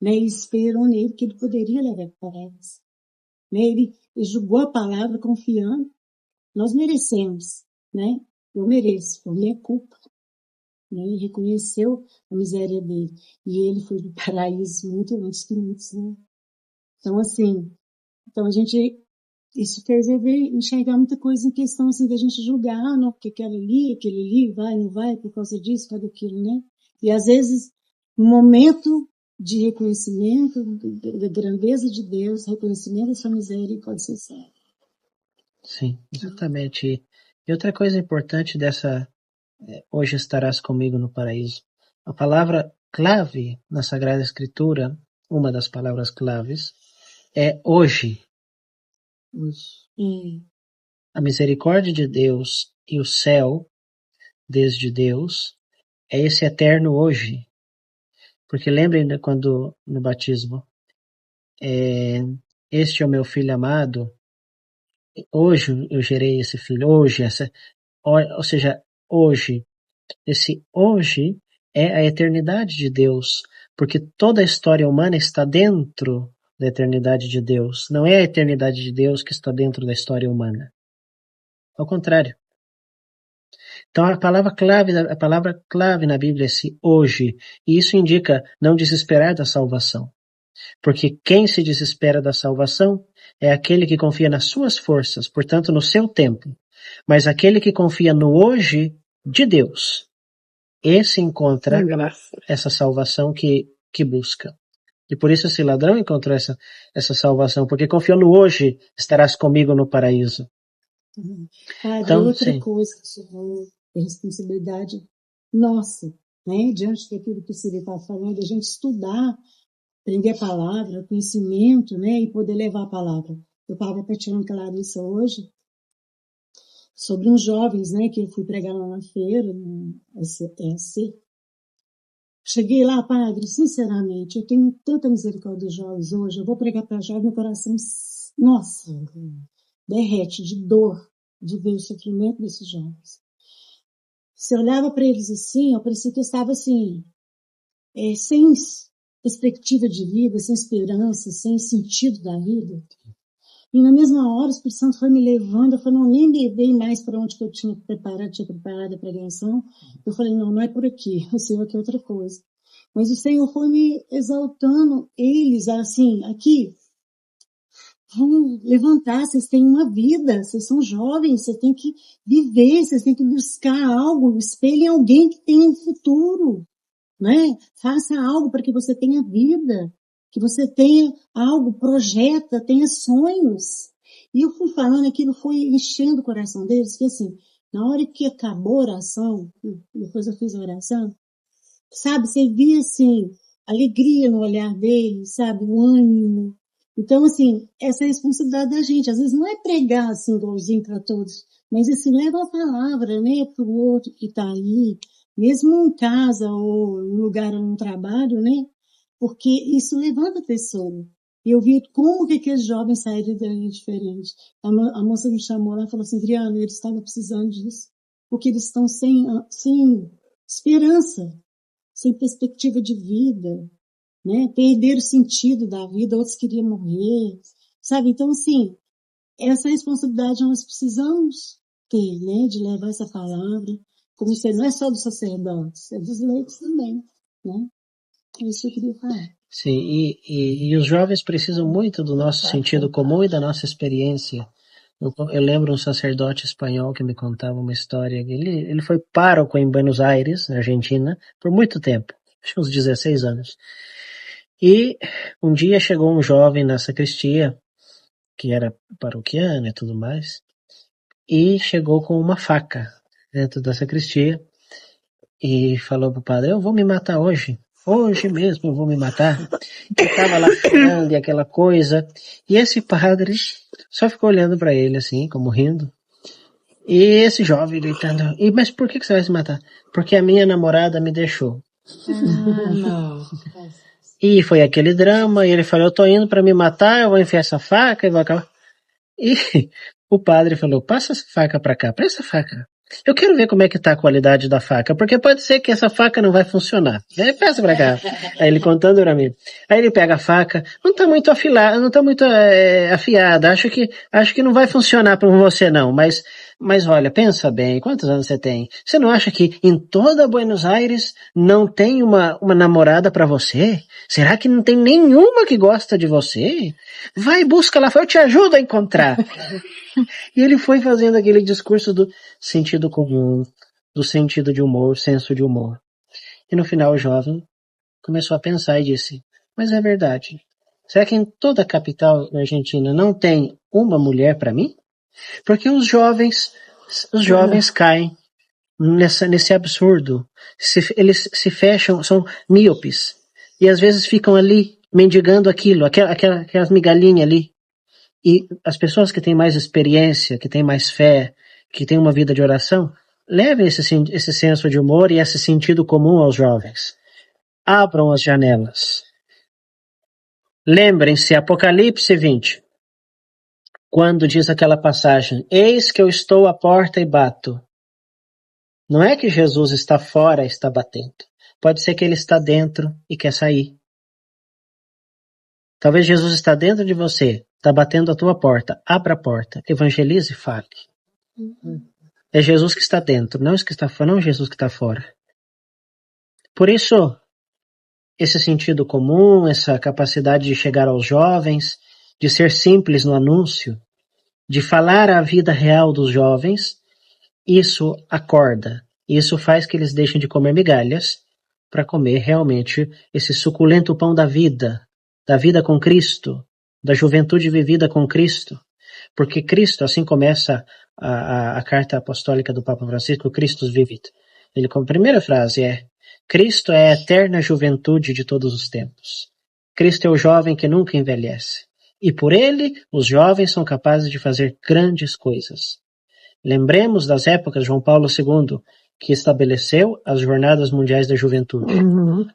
né, e esperou nele que ele poderia levar para o paraíso. Né, ele julgou a palavra confiando. Nós merecemos, né? Eu mereço, por minha culpa. Né, ele reconheceu a miséria dele. E ele foi do paraíso muito antes que muitos, né? Então, assim, isso fez eu enxergar muita coisa em questão, assim, da gente julgar, não, porque aquele ali, vai, não vai, por causa disso, por causa daquilo, né? E às vezes, no momento de reconhecimento da grandeza de Deus, reconhecimento da sua miséria, pode ser sério. Sim, exatamente. E outra coisa importante dessa hoje estarás comigo no paraíso. A palavra clave na Sagrada Escritura, uma das palavras claves, é hoje. A misericórdia de Deus e o céu, desde Deus, é esse eterno hoje. Porque lembrem quando no batismo, este é o meu filho amado, hoje eu gerei esse filho, hoje, ou seja, hoje. Esse hoje é a eternidade de Deus, porque toda a história humana está dentro da eternidade de Deus. Não é a eternidade de Deus que está dentro da história humana. Ao contrário. Então a palavra clave na Bíblia é esse hoje. E isso indica não desesperar da salvação. Porque quem se desespera da salvação é aquele que confia nas suas forças, portanto no seu tempo. Mas aquele que confia no hoje de Deus, esse encontra essa salvação que busca. E por isso esse ladrão encontrou essa salvação, porque confiou no hoje, estarás comigo no paraíso. Então, outra coisa que é responsabilidade nossa, né? Diante daquilo que você está falando, a gente estudar, aprender a palavra, conhecimento, né? E poder levar a palavra. Eu estava partilhando claro isso hoje, sobre uns jovens, né, que eu fui pregar lá na feira, no SC. Cheguei lá, padre, sinceramente, eu tenho tanta misericórdia dos jovens hoje, eu vou pregar para jovens, meu coração, nossa, derrete de dor, de ver o sofrimento desses jovens. Se eu olhava para eles assim, eu parecia que eu estava assim, sem perspectiva de vida, sem esperança, sem sentido da vida. E na mesma hora o Espírito Santo foi me levando, eu falei, não, nem levei mais para onde que eu tinha preparado a pregação. Eu falei, não é por aqui, o Senhor quer outra coisa. Mas o Senhor foi me exaltando, eles, assim, aqui, vão levantar, vocês têm uma vida, vocês são jovens, vocês têm que viver, vocês têm que buscar algo, espelhem alguém que tenha um futuro, né? Faça algo para que você tenha vida. Que você tenha algo, projeta, tenha sonhos. E eu fui falando, aquilo foi enchendo o coração deles, que assim, na hora que acabou a oração, depois eu fiz a oração, sabe, você via assim, alegria no olhar deles, sabe, o ânimo. Então, assim, essa é a responsabilidade da gente. Às vezes não é pregar assim, igualzinho para todos, mas assim, leva a palavra, né, para o outro que está ali, mesmo em casa ou em lugar ou no trabalho, né? Porque isso levanta a pessoa. E eu vi como que aqueles jovens saíram dali diferente. A moça me chamou lá e falou assim, Adriana, eles estavam precisando disso, porque eles estão sem esperança, sem perspectiva de vida, né? Perderam o sentido da vida, outros queriam morrer, sabe? Então, assim, essa responsabilidade nós precisamos ter, né? De levar essa palavra, como se não é só dos sacerdotes, é dos leigos também, né? É isso que eu queria falar. Sim, e os jovens precisam muito do nosso sentido comum e da nossa experiência. Eu lembro um sacerdote espanhol que me contava uma história. Ele foi pároco em Buenos Aires, na Argentina, por muito tempo, acho que uns 16 anos. E um dia chegou um jovem na sacristia, que era paroquiano e tudo mais, e chegou com uma faca dentro da sacristia e falou pro padre, eu vou me matar hoje. Hoje mesmo eu vou me matar. Eu tava lá chorando e aquela coisa. E esse padre só ficou olhando para ele assim, como rindo. E esse jovem gritando, mas por que você vai se matar? Porque a minha namorada me deixou. Não. E foi aquele drama, e ele falou, eu tô indo para me matar, eu vou enfiar essa faca e vou acabar. E o padre falou, passa essa faca para cá, presta essa faca. Eu quero ver como é que tá a qualidade da faca, porque pode ser que essa faca não vai funcionar. Passa pra cá. Aí ele contando pra mim. Aí ele pega a faca, não tá muito afilada, não tá muito afiada, acho que não vai funcionar pra você não, mas olha, pensa bem, quantos anos você tem? Você não acha que em toda Buenos Aires não tem uma namorada pra você? Será que não tem nenhuma que gosta de você? Vai, busca lá, eu te ajudo a encontrar. E ele foi fazendo aquele discurso do sentido comum, do sentido de humor, senso de humor. E no final o jovem começou a pensar e disse, mas é verdade. Será que em toda a capital da Argentina não tem uma mulher para mim? Porque os jovens caem nesse absurdo. Eles se fecham, são míopes. E às vezes ficam ali mendigando aquilo, aquelas migalhinhas ali. E as pessoas que têm mais experiência, que têm mais fé, que têm uma vida de oração, levem esse senso de humor e esse sentido comum aos jovens. Abram as janelas. Lembrem-se, Apocalipse 20, quando diz aquela passagem, eis que eu estou à porta e bato. Não é que Jesus está fora e está batendo. Pode ser que ele está dentro e quer sair. Talvez Jesus está dentro de você, está batendo a tua porta. Abra a porta, evangelize e fale. É Jesus que está dentro, não Jesus que está fora. Por isso, esse sentido comum, essa capacidade de chegar aos jovens, de ser simples no anúncio, de falar a vida real dos jovens, isso acorda. Isso faz que eles deixem de comer migalhas para comer realmente esse suculento pão da vida com Cristo, da juventude vivida com Cristo. Porque Cristo, assim começa a carta apostólica do Papa Francisco, Christus vivit. A primeira frase é, Cristo é a eterna juventude de todos os tempos. Cristo é o jovem que nunca envelhece. E por ele, os jovens são capazes de fazer grandes coisas. Lembremos das épocas de João Paulo II, que estabeleceu as Jornadas Mundiais da Juventude.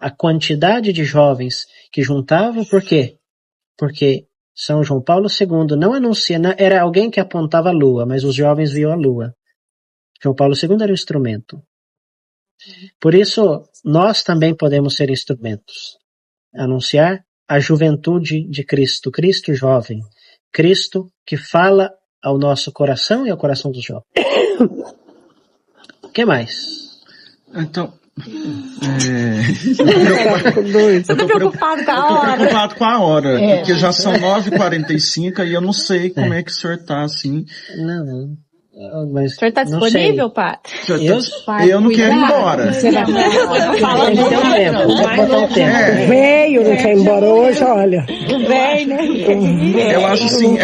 A quantidade de jovens que juntavam, por quê? Porque São João Paulo II não anuncia, era alguém que apontava a lua, mas os jovens viam a lua. João Paulo II era um instrumento. Por isso, nós também podemos ser instrumentos. Anunciar a juventude de Cristo, Cristo jovem, Cristo que fala ao nosso coração e ao coração dos jovens. O que mais? Então, Você tá preocupado com a hora? Eu tô preocupado com a hora, porque já são 9h45 e eu não sei como é que o senhor tá, assim. Não. Mas o senhor tá disponível, Padre? Eu não quero ir embora. Você vai falar do seu tempo. Veio, não quer ir embora hoje, olha. Vem, né? Eu acho assim,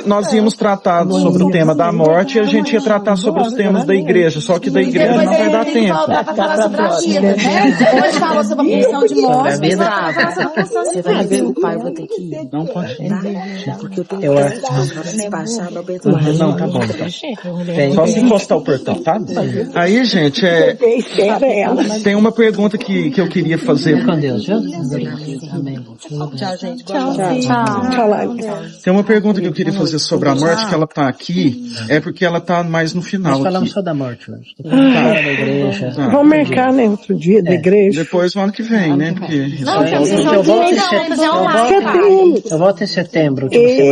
nós íamos tratar sobre o tema da morte e a gente ia tratar sobre os temas da igreja, só que da igreja não vai dar tempo. Pra falar sobre a vida, né? Depois fala sobre a função de morte, mas vai falar sobre a função de vida. Você vai ver o pai, eu vou ter que ir. Não pode ir. Porque eu tenho que passar, Roberto. Não, tá bom. Só se encostar o portão, tá? Aí, gente, tem uma pergunta que eu queria fazer. Com Deus, viu? Tchau, gente. Tchau, Laila. Tem uma pergunta que eu queria fazer sobre a morte, que ela tá aqui, é porque ela tá mais no final. Nós falamos aqui. só da morte hoje. Da igreja. Vamos marcar, né? Outro dia da igreja. Depois, no ano que vem, né? Porque... Eu volto em setembro.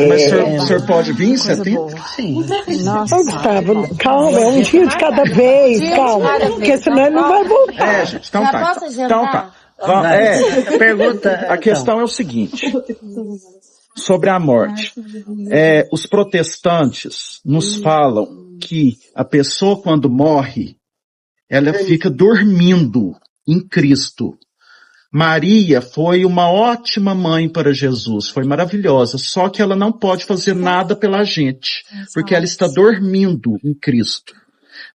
Mas o senhor pode vir em setembro? Sim. Gustavo, calma, é um dia de cada vez, calma. Porque senão ele não vai voltar. Gente, então tá. Então tá. Pergunta. A questão é o seguinte. Sobre a morte. Os protestantes nos falam que a pessoa, quando morre, ela fica dormindo em Cristo. Maria foi uma ótima mãe para Jesus, foi maravilhosa, só que ela não pode fazer nada pela gente, porque ela está dormindo em Cristo.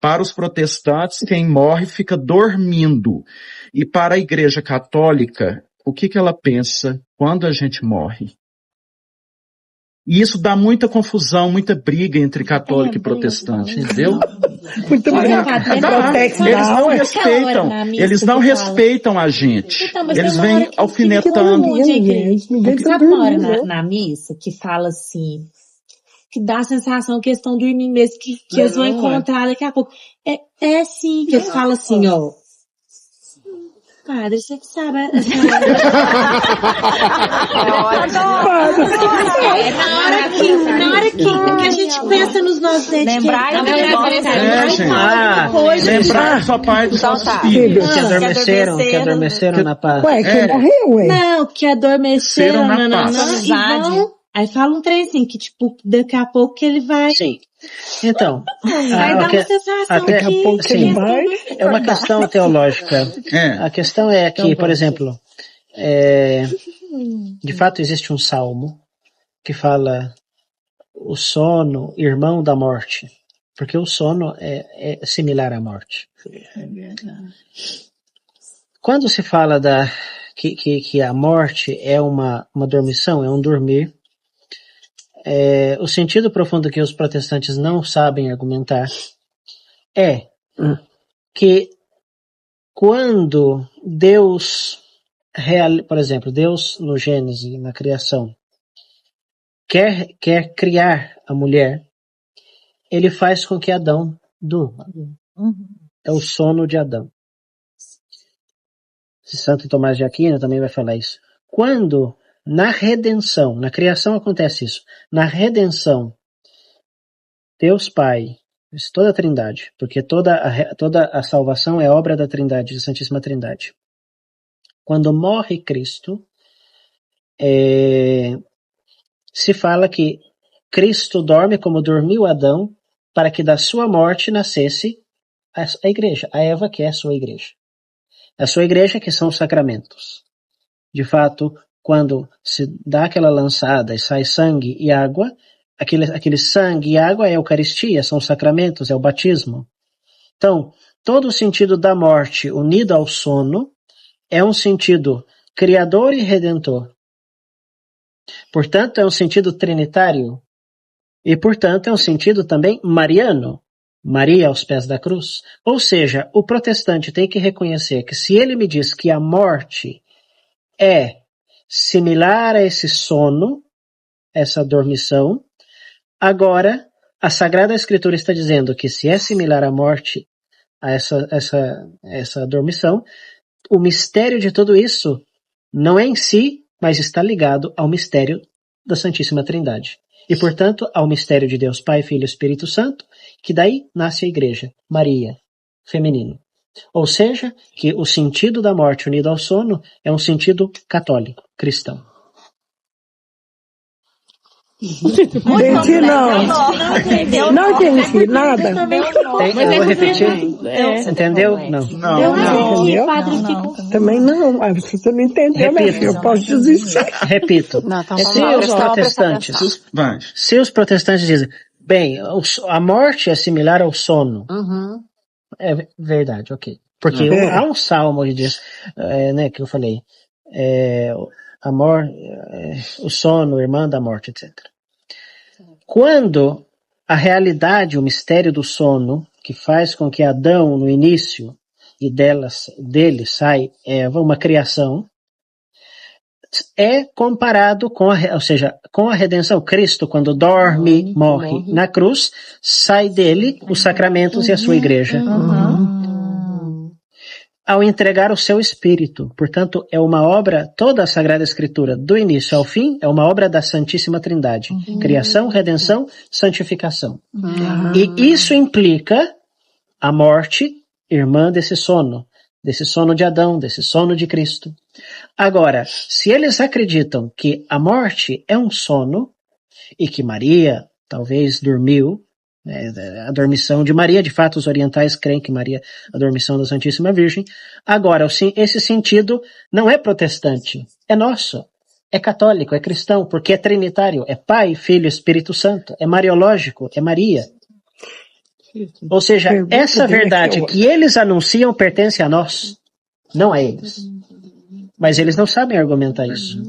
Para os protestantes, quem morre fica dormindo. E para a Igreja Católica, o que ela pensa quando a gente morre? E isso dá muita confusão, muita briga entre católico e protestante, entendeu? Muito Eles não respeitam a gente. Então, mas Eles tem uma vêm hora que alfinetando. Sabe uma hora na missa que fala assim, que dá a sensação que eles estão dormindo mesmo, que eles vão encontrar daqui a pouco. É assim, que eles falam assim, ó. Padre, você que sabe. Na hora que a gente pensa nos nossos entes. Lembrar só pai dos nossos filhos. Que adormeceram na paz. Ué, que morreu, ué. Não, que adormeceram na amizade. Aí fala um trem assim, que tipo, daqui a pouco que ele vai... Sim. Então, vai dar uma sensação daqui a pouco que ele vai... É uma questão teológica. A questão é que, por exemplo, de fato existe um salmo que fala o sono, irmão da morte. Porque o sono é similar à morte. Quando se fala que a morte é uma dormição, é um dormir, o sentido profundo que os protestantes não sabem argumentar é que quando Deus, por exemplo, Deus no Gênesis, na criação, quer criar a mulher, ele faz com que Adão durma. É o sono de Adão. Santo Tomás de Aquino também vai falar isso. Quando na redenção, na criação acontece isso. Na redenção, Deus Pai, toda a Trindade, porque toda a salvação é obra da Trindade, da Santíssima Trindade. Quando morre Cristo, se fala que Cristo dorme como dormiu Adão, para que da sua morte nascesse a igreja, a Eva que é a sua igreja. A sua igreja que são os sacramentos. De fato, quando se dá aquela lançada e sai sangue e água, aquele sangue e água é a Eucaristia, são os sacramentos, é o batismo. Então, todo o sentido da morte unido ao sono é um sentido criador e redentor. Portanto, é um sentido trinitário e, portanto, é um sentido também mariano. Maria aos pés da cruz. Ou seja, o protestante tem que reconhecer que se ele me diz que a morte é similar a esse sono, essa dormição, agora a Sagrada Escritura está dizendo que se é similar à morte, a essa dormição, o mistério de tudo isso não é em si, mas está ligado ao mistério da Santíssima Trindade. E, portanto, ao mistério de Deus Pai, Filho e Espírito Santo, que daí nasce a Igreja, Maria, feminino. Ou seja, que o sentido da morte unido ao sono é um sentido católico, cristão. Entendi, não. Não entendi nada. Eu vou repetir. Entendeu? Não. Entendeu? Também não. Você não entendeu, meu filho. Eu posso desistir. Repito. Se os protestantes dizem, bem, a morte é similar ao sono. É verdade, ok. Porque há um salmo que diz, que eu falei, o sono, irmã da morte, etc. Quando a realidade, o mistério do sono, que faz com que Adão, no início, e dele sai Eva, uma criação, é comparado com com a redenção. Cristo, quando dorme, morre na cruz, sai dele os sacramentos e a sua igreja. Ao entregar o seu espírito. Portanto, é uma obra, toda a Sagrada Escritura, do início ao fim, é uma obra da Santíssima Trindade. Criação, redenção, santificação. E isso implica a morte, irmã desse sono de Adão, desse sono de Cristo. Agora, se eles acreditam que a morte é um sono, e que Maria talvez dormiu, a dormição de Maria, de fato os orientais creem que Maria, a dormição da Santíssima Virgem. Agora, esse sentido não é protestante, é nosso, é católico, é cristão, porque é trinitário, é Pai, Filho, Espírito Santo, é mariológico, é Maria. Ou seja, essa verdade que eles anunciam pertence a nós, não a eles. Mas eles não sabem argumentar isso.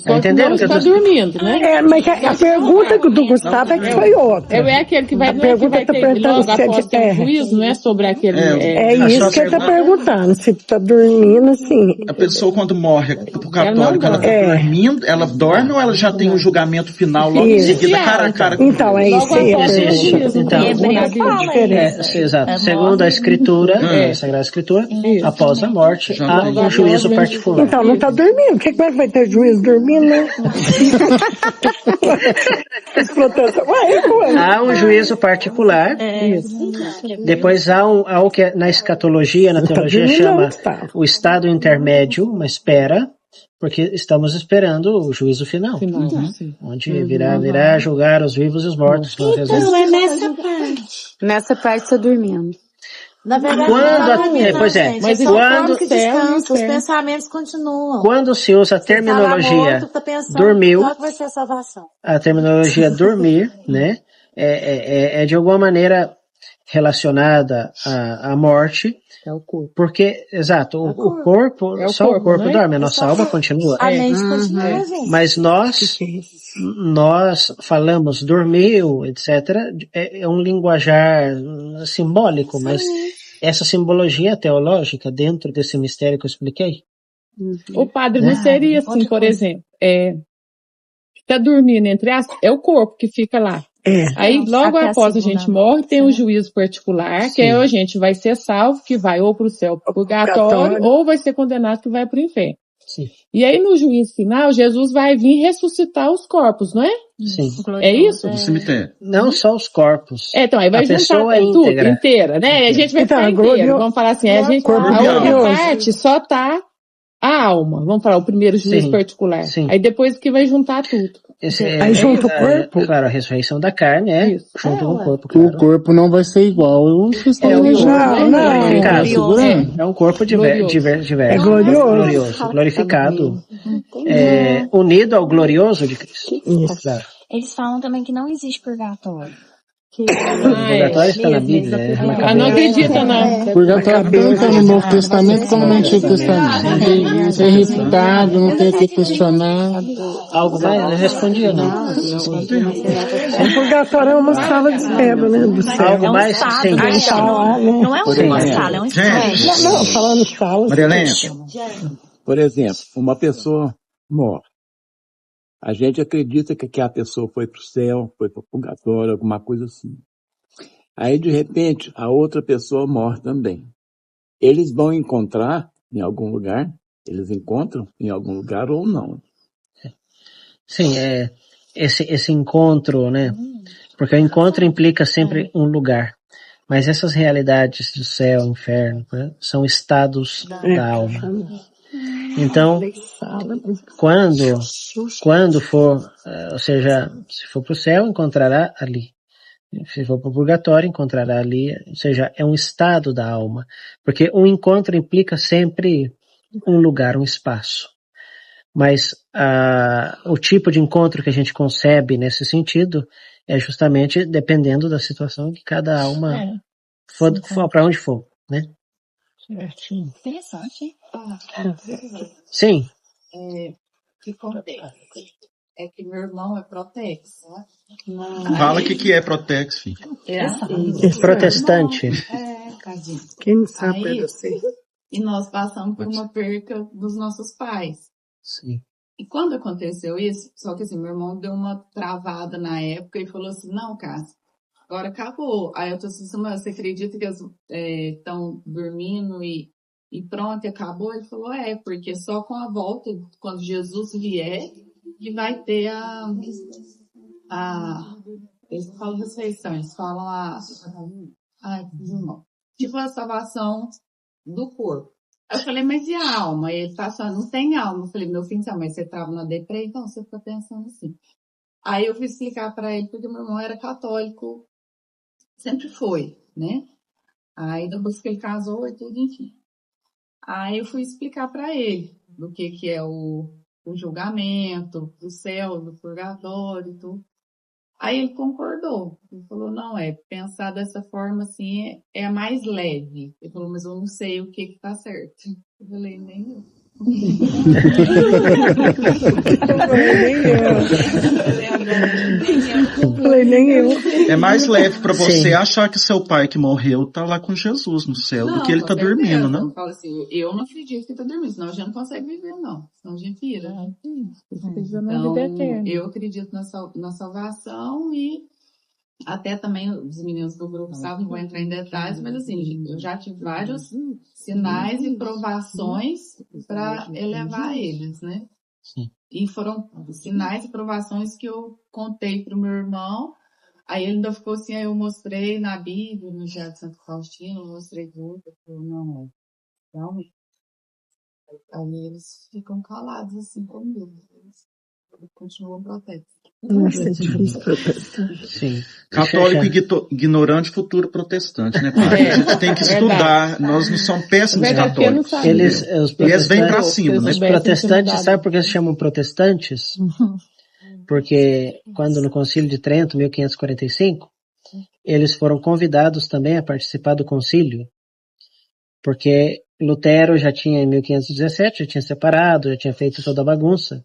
Entenderam? Está dormindo, né? Mas a pergunta do Gustavo é que foi outra. É aquele que vai ter logo após ter juízo, não é sobre aquele... É isso que ele está perguntando, se está dormindo, assim... A pessoa quando morre pro católico, ela está dormindo, ela dorme ou ela já tem um julgamento final logo em seguida, cara a cara com Então, é isso aí. Exato. Segundo a Escritura, a Sagrada Escritura, após a morte, há um juízo particular. Então, não está dormindo. Como é que vai ter juízo dormindo? Há um juízo particular. Depois há o que na escatologia, na teologia chama o estado intermédio, uma espera, porque estamos esperando o juízo final, onde virá julgar os vivos e os mortos. Então é nessa parte. Nessa parte está dormindo. Na verdade, mas quando que descansa, os pensamentos continuam. Quando se usa a terminologia dormiu, a terminologia dormir, né, é de alguma maneira relacionada à morte. É o corpo. Porque, exato, o corpo, só o corpo dorme, a nossa alma continua. A mente continua, gente. Mas nós falamos dormiu, etc. É um linguajar simbólico, mas essa simbologia teológica dentro desse mistério que eu expliquei. O padre não seria assim, por exemplo, está dormindo entre aspas, é o corpo que fica lá. Aí, logo após a gente morre, tem um juízo particular, que a gente vai ser salvo, que vai ou para o céu, para o purgatório, ou vai ser condenado, que vai para o inferno. Sim. E aí, no juízo final, Jesus vai vir ressuscitar os corpos, não é? Sim. É isso? No cemitério. Não só os corpos. Então, aí vai juntar tudo, inteira, né? A gente vai ficar inteira. Vamos falar assim, a outra parte só tá a alma. Vamos falar, o primeiro juízo particular. Sim. Aí depois que vai juntar tudo. Aí junta o corpo? Claro, a ressurreição da carne junto com o corpo. Claro. O corpo não vai ser igual. É um corpo diverso. É glorioso. Glorificado. Unido ao glorioso de Cristo. Claro. Eles falam também que não existe purgatório. O purgatório está na Bíblia. Não acredita, não. Purgatório tanto no Novo Testamento como no Antigo Testamento. Não tem ser irritado, não tem que questionar. Algo mais? Não respondia, não. O purgatório é uma sala de espera, né? Do céu. Algo mais? Sim. Não é uma sala, é um estado. Não, falando de salas. Maria Helena, por exemplo, uma pessoa morre. A gente acredita que a pessoa foi para o céu, foi para o purgatório, alguma coisa assim. Aí, de repente, a outra pessoa morre também. Eles vão encontrar em algum lugar? Eles encontram em algum lugar ou não? Sim, esse encontro, né? Porque o encontro implica sempre um lugar. Mas essas realidades do céu, inferno, né, são estados da alma. Então, quando for, ou seja, se for para o céu, encontrará ali. Se for para o purgatório, encontrará ali. Ou seja, é um estado da alma. Porque um encontro implica sempre um lugar, um espaço. Mas o tipo de encontro que a gente concebe nesse sentido é justamente dependendo da situação que cada alma for para onde for, né? Certinho. Interessante. Sim. Que contexto? É que meu irmão é protex, né? Fala o que é protex, filho. Protestante. Cadinho. Quem sabe é você. E nós passamos por uma perca dos nossos pais. Sim. E quando aconteceu isso, só que assim, meu irmão deu uma travada na época e falou assim, não, Cássia, agora acabou. Aí eu tô assim, mas você acredita que eles estão dormindo e pronto, e acabou? Ele falou, porque só com a volta, quando Jesus vier, que vai ter eles não falam ressurreição, eles falam tipo a salvação do corpo. Aí eu falei, mas e a alma? E ele tá falando, não tem alma. Eu falei, meu filho, mas você tava na deprê, então você fica pensando assim. Aí eu fui explicar para ele, porque meu irmão era católico, sempre foi, né? Aí depois que ele casou e tudo, enfim. Aí eu fui explicar para ele do que é o julgamento, do céu, do purgatório e tudo. Aí ele concordou. Ele falou, não, pensar dessa forma assim é mais leve. Ele falou, mas eu não sei o que tá certo. Eu falei, nem eu. Nem eu. É mais leve para você achar que seu pai que morreu tá lá com Jesus no céu do que ele tá dormindo, né? Eu falo assim, eu não acredito que ele tá dormindo, senão a gente não consegue viver, não. Senão a gente vira. Então, eu acredito na salvação e até também os meninos do grupo sabem, não vou entrar em detalhes, mas assim, eu já tive vários sinais e provações para elevar eles, né? Sim. E foram sinais e provações que eu contei pro meu irmão. Aí ele ainda ficou assim, aí eu mostrei na Bíblia, no Diário de Santo Faustino, eu mostrei tudo. Eu falei, não, realmente. Aí eles ficam calados assim comigo. Eles continuam protestos. Nossa, é difícil. Sim. Católico ignorante, futuro protestante, né, padre? A gente tem que estudar. Nós não somos péssimos católicos. Eles vêm pra cima. Os protestantes, sabe por que se chamam protestantes? Porque quando no Concílio de Trento, 1545, eles foram convidados também a participar do concílio. Porque Lutero já tinha, em 1517, já tinha separado, já tinha feito toda a bagunça.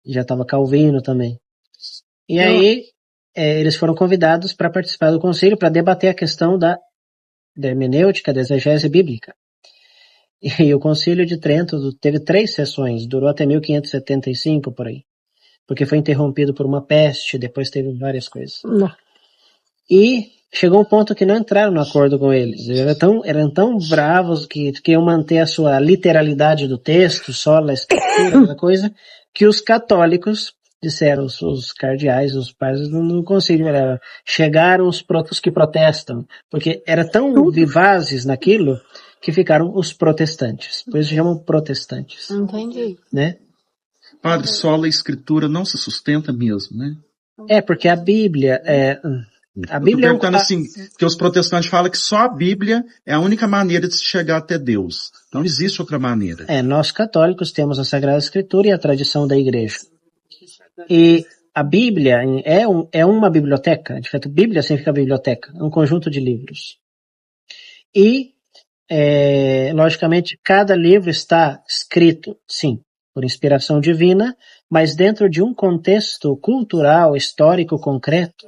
Já estava Calvino também. E aí, eles foram convidados para participar do concílio, para debater a questão da hermenêutica, da exegese bíblica. E o concílio de Trento teve 3 sessões, durou até 1575, por aí. Porque foi interrompido por uma peste, depois teve várias coisas. E chegou um ponto que não entraram no acordo com eles. Eram tão bravos que queriam manter a sua literalidade do texto, só a escritura, aquela coisa, que os católicos disseram, os cardeais, os pais no concílio, chegaram os que protestam, porque eram tão vivazes naquilo que ficaram os protestantes. Por isso se chamam protestantes. Entendi. Né? Padre, só a escritura não se sustenta mesmo, né? Porque a Bíblia eu tô perguntando assim, porque os protestantes falam que só a Bíblia é a única maneira de se chegar até Deus. Não existe outra maneira. Nós católicos temos a Sagrada Escritura e a tradição da Igreja. E a Bíblia é uma biblioteca. De fato, Bíblia significa biblioteca. É um conjunto de livros. E, logicamente, cada livro está escrito, sim, por inspiração divina, mas dentro de um contexto cultural, histórico, concreto,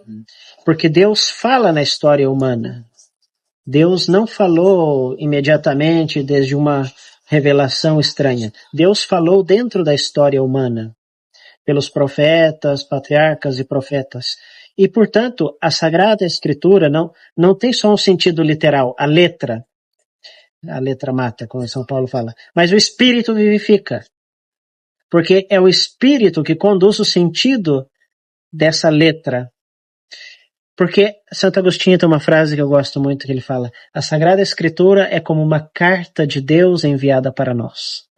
porque Deus fala na história humana. Deus não falou imediatamente desde uma revelação estranha. Deus falou dentro da história humana, pelos profetas, patriarcas e profetas. E, portanto, a Sagrada Escritura não tem só um sentido literal, a letra mata, como São Paulo fala, mas o Espírito vivifica. Porque é o Espírito que conduz o sentido dessa letra. Porque Santo Agostinho tem uma frase que eu gosto muito, que ele fala: a Sagrada Escritura é como uma carta de Deus enviada para nós.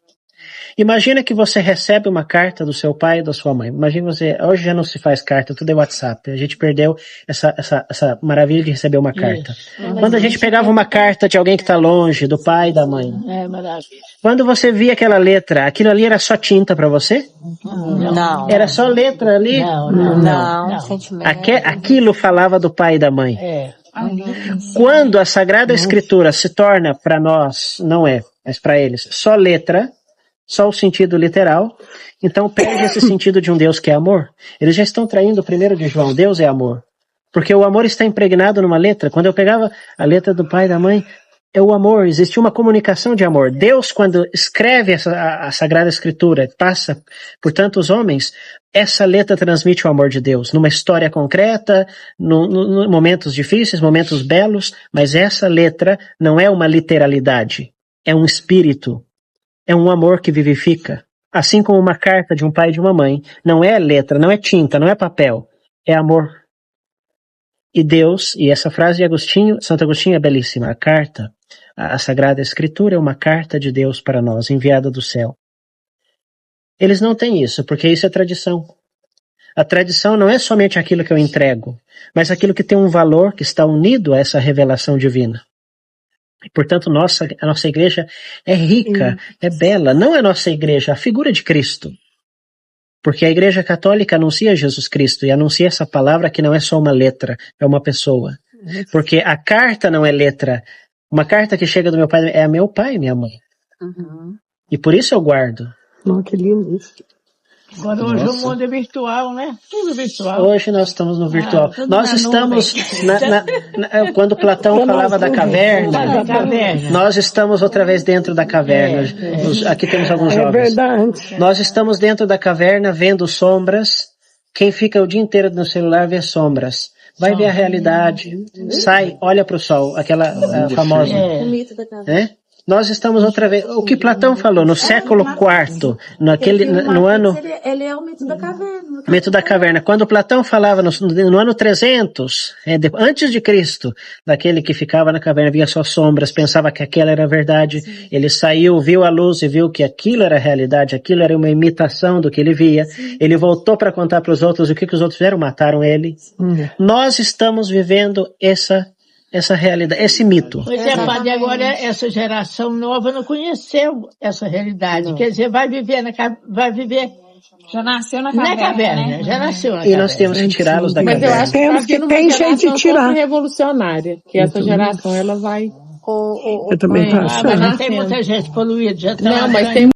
Imagina que você recebe uma carta do seu pai e da sua mãe. Imagina hoje já não se faz carta, tudo é WhatsApp. A gente perdeu essa maravilha de receber uma carta. Quando a gente pegava uma carta de alguém que está longe, do pai e da mãe. É maravilha. Quando você via aquela letra, aquilo ali era só tinta para você? Não. Era só letra ali? Não. Aquilo falava do pai e da mãe. Quando a Sagrada Escritura se torna para nós, não é, mas para eles, só letra, só o sentido literal, então perde esse sentido de um Deus que é amor. Eles já estão traindo o 1 de João, Deus é amor. Porque o amor está impregnado numa letra. Quando eu pegava a letra do pai e da mãe, É o amor, existe uma comunicação de amor. Deus, quando escreve a Sagrada Escritura, passa por tantos homens, essa letra transmite o amor de Deus, numa história concreta, no momentos difíceis, momentos belos, mas essa letra não é uma literalidade, é um espírito, é um amor que vivifica. Assim como uma carta de um pai e de uma mãe, não é letra, não é tinta, não é papel, é amor. E Deus, e essa frase de Agostinho, Santo Agostinho é belíssima, a carta, a Sagrada Escritura é uma carta de Deus para nós, enviada do céu. Eles não têm isso, porque isso é tradição. A tradição não é somente aquilo que eu entrego, mas aquilo que tem um valor que está unido a essa revelação divina. E, portanto, a nossa igreja é rica, é bela. Não é a nossa igreja, a figura de Cristo. Porque a Igreja Católica anuncia Jesus Cristo e anuncia essa palavra que não é só uma letra, é uma pessoa. Porque a carta não é letra. Uma carta que chega do meu pai é meu pai e minha mãe. E por isso eu guardo. Não, que lindo isso. Agora hoje o mundo é virtual, né? Tudo virtual. Hoje nós estamos no virtual. Nós estamos, quando Platão falava da caverna, nós estamos outra vez dentro da caverna. Aqui temos alguns jovens. É verdade. Nós estamos dentro da caverna vendo sombras. Quem fica o dia inteiro no celular vê sombras. Vai ver a realidade. Sai, olha para o sol, aquela famosa. O mito da caverna. Nós estamos outra vez, o que Platão falou, no século IV, no ano... Ele é o mito da caverna. Mito da caverna. Quando Platão falava no ano 300, antes de Cristo, daquele que ficava na caverna, via só sombras, pensava que aquela era a verdade, sim. Ele saiu, viu a luz e viu que aquilo era a realidade, aquilo era uma imitação do que ele via, sim. Ele voltou para contar para os outros o que os outros fizeram, mataram ele. Nós estamos vivendo essa realidade, esse mito. Pois é, padre, agora essa geração nova não conheceu essa realidade. Quer dizer, vai viver. Já nasceu na caverna, né? Já nasceu na caverna. E nós temos que tirá-los da caverna. Mas eu acho que tem gente de tirar. Revolucionária, que essa geração ela vai. Eu também acho. Mas já tem muita gente poluída. Já tá não, mas tem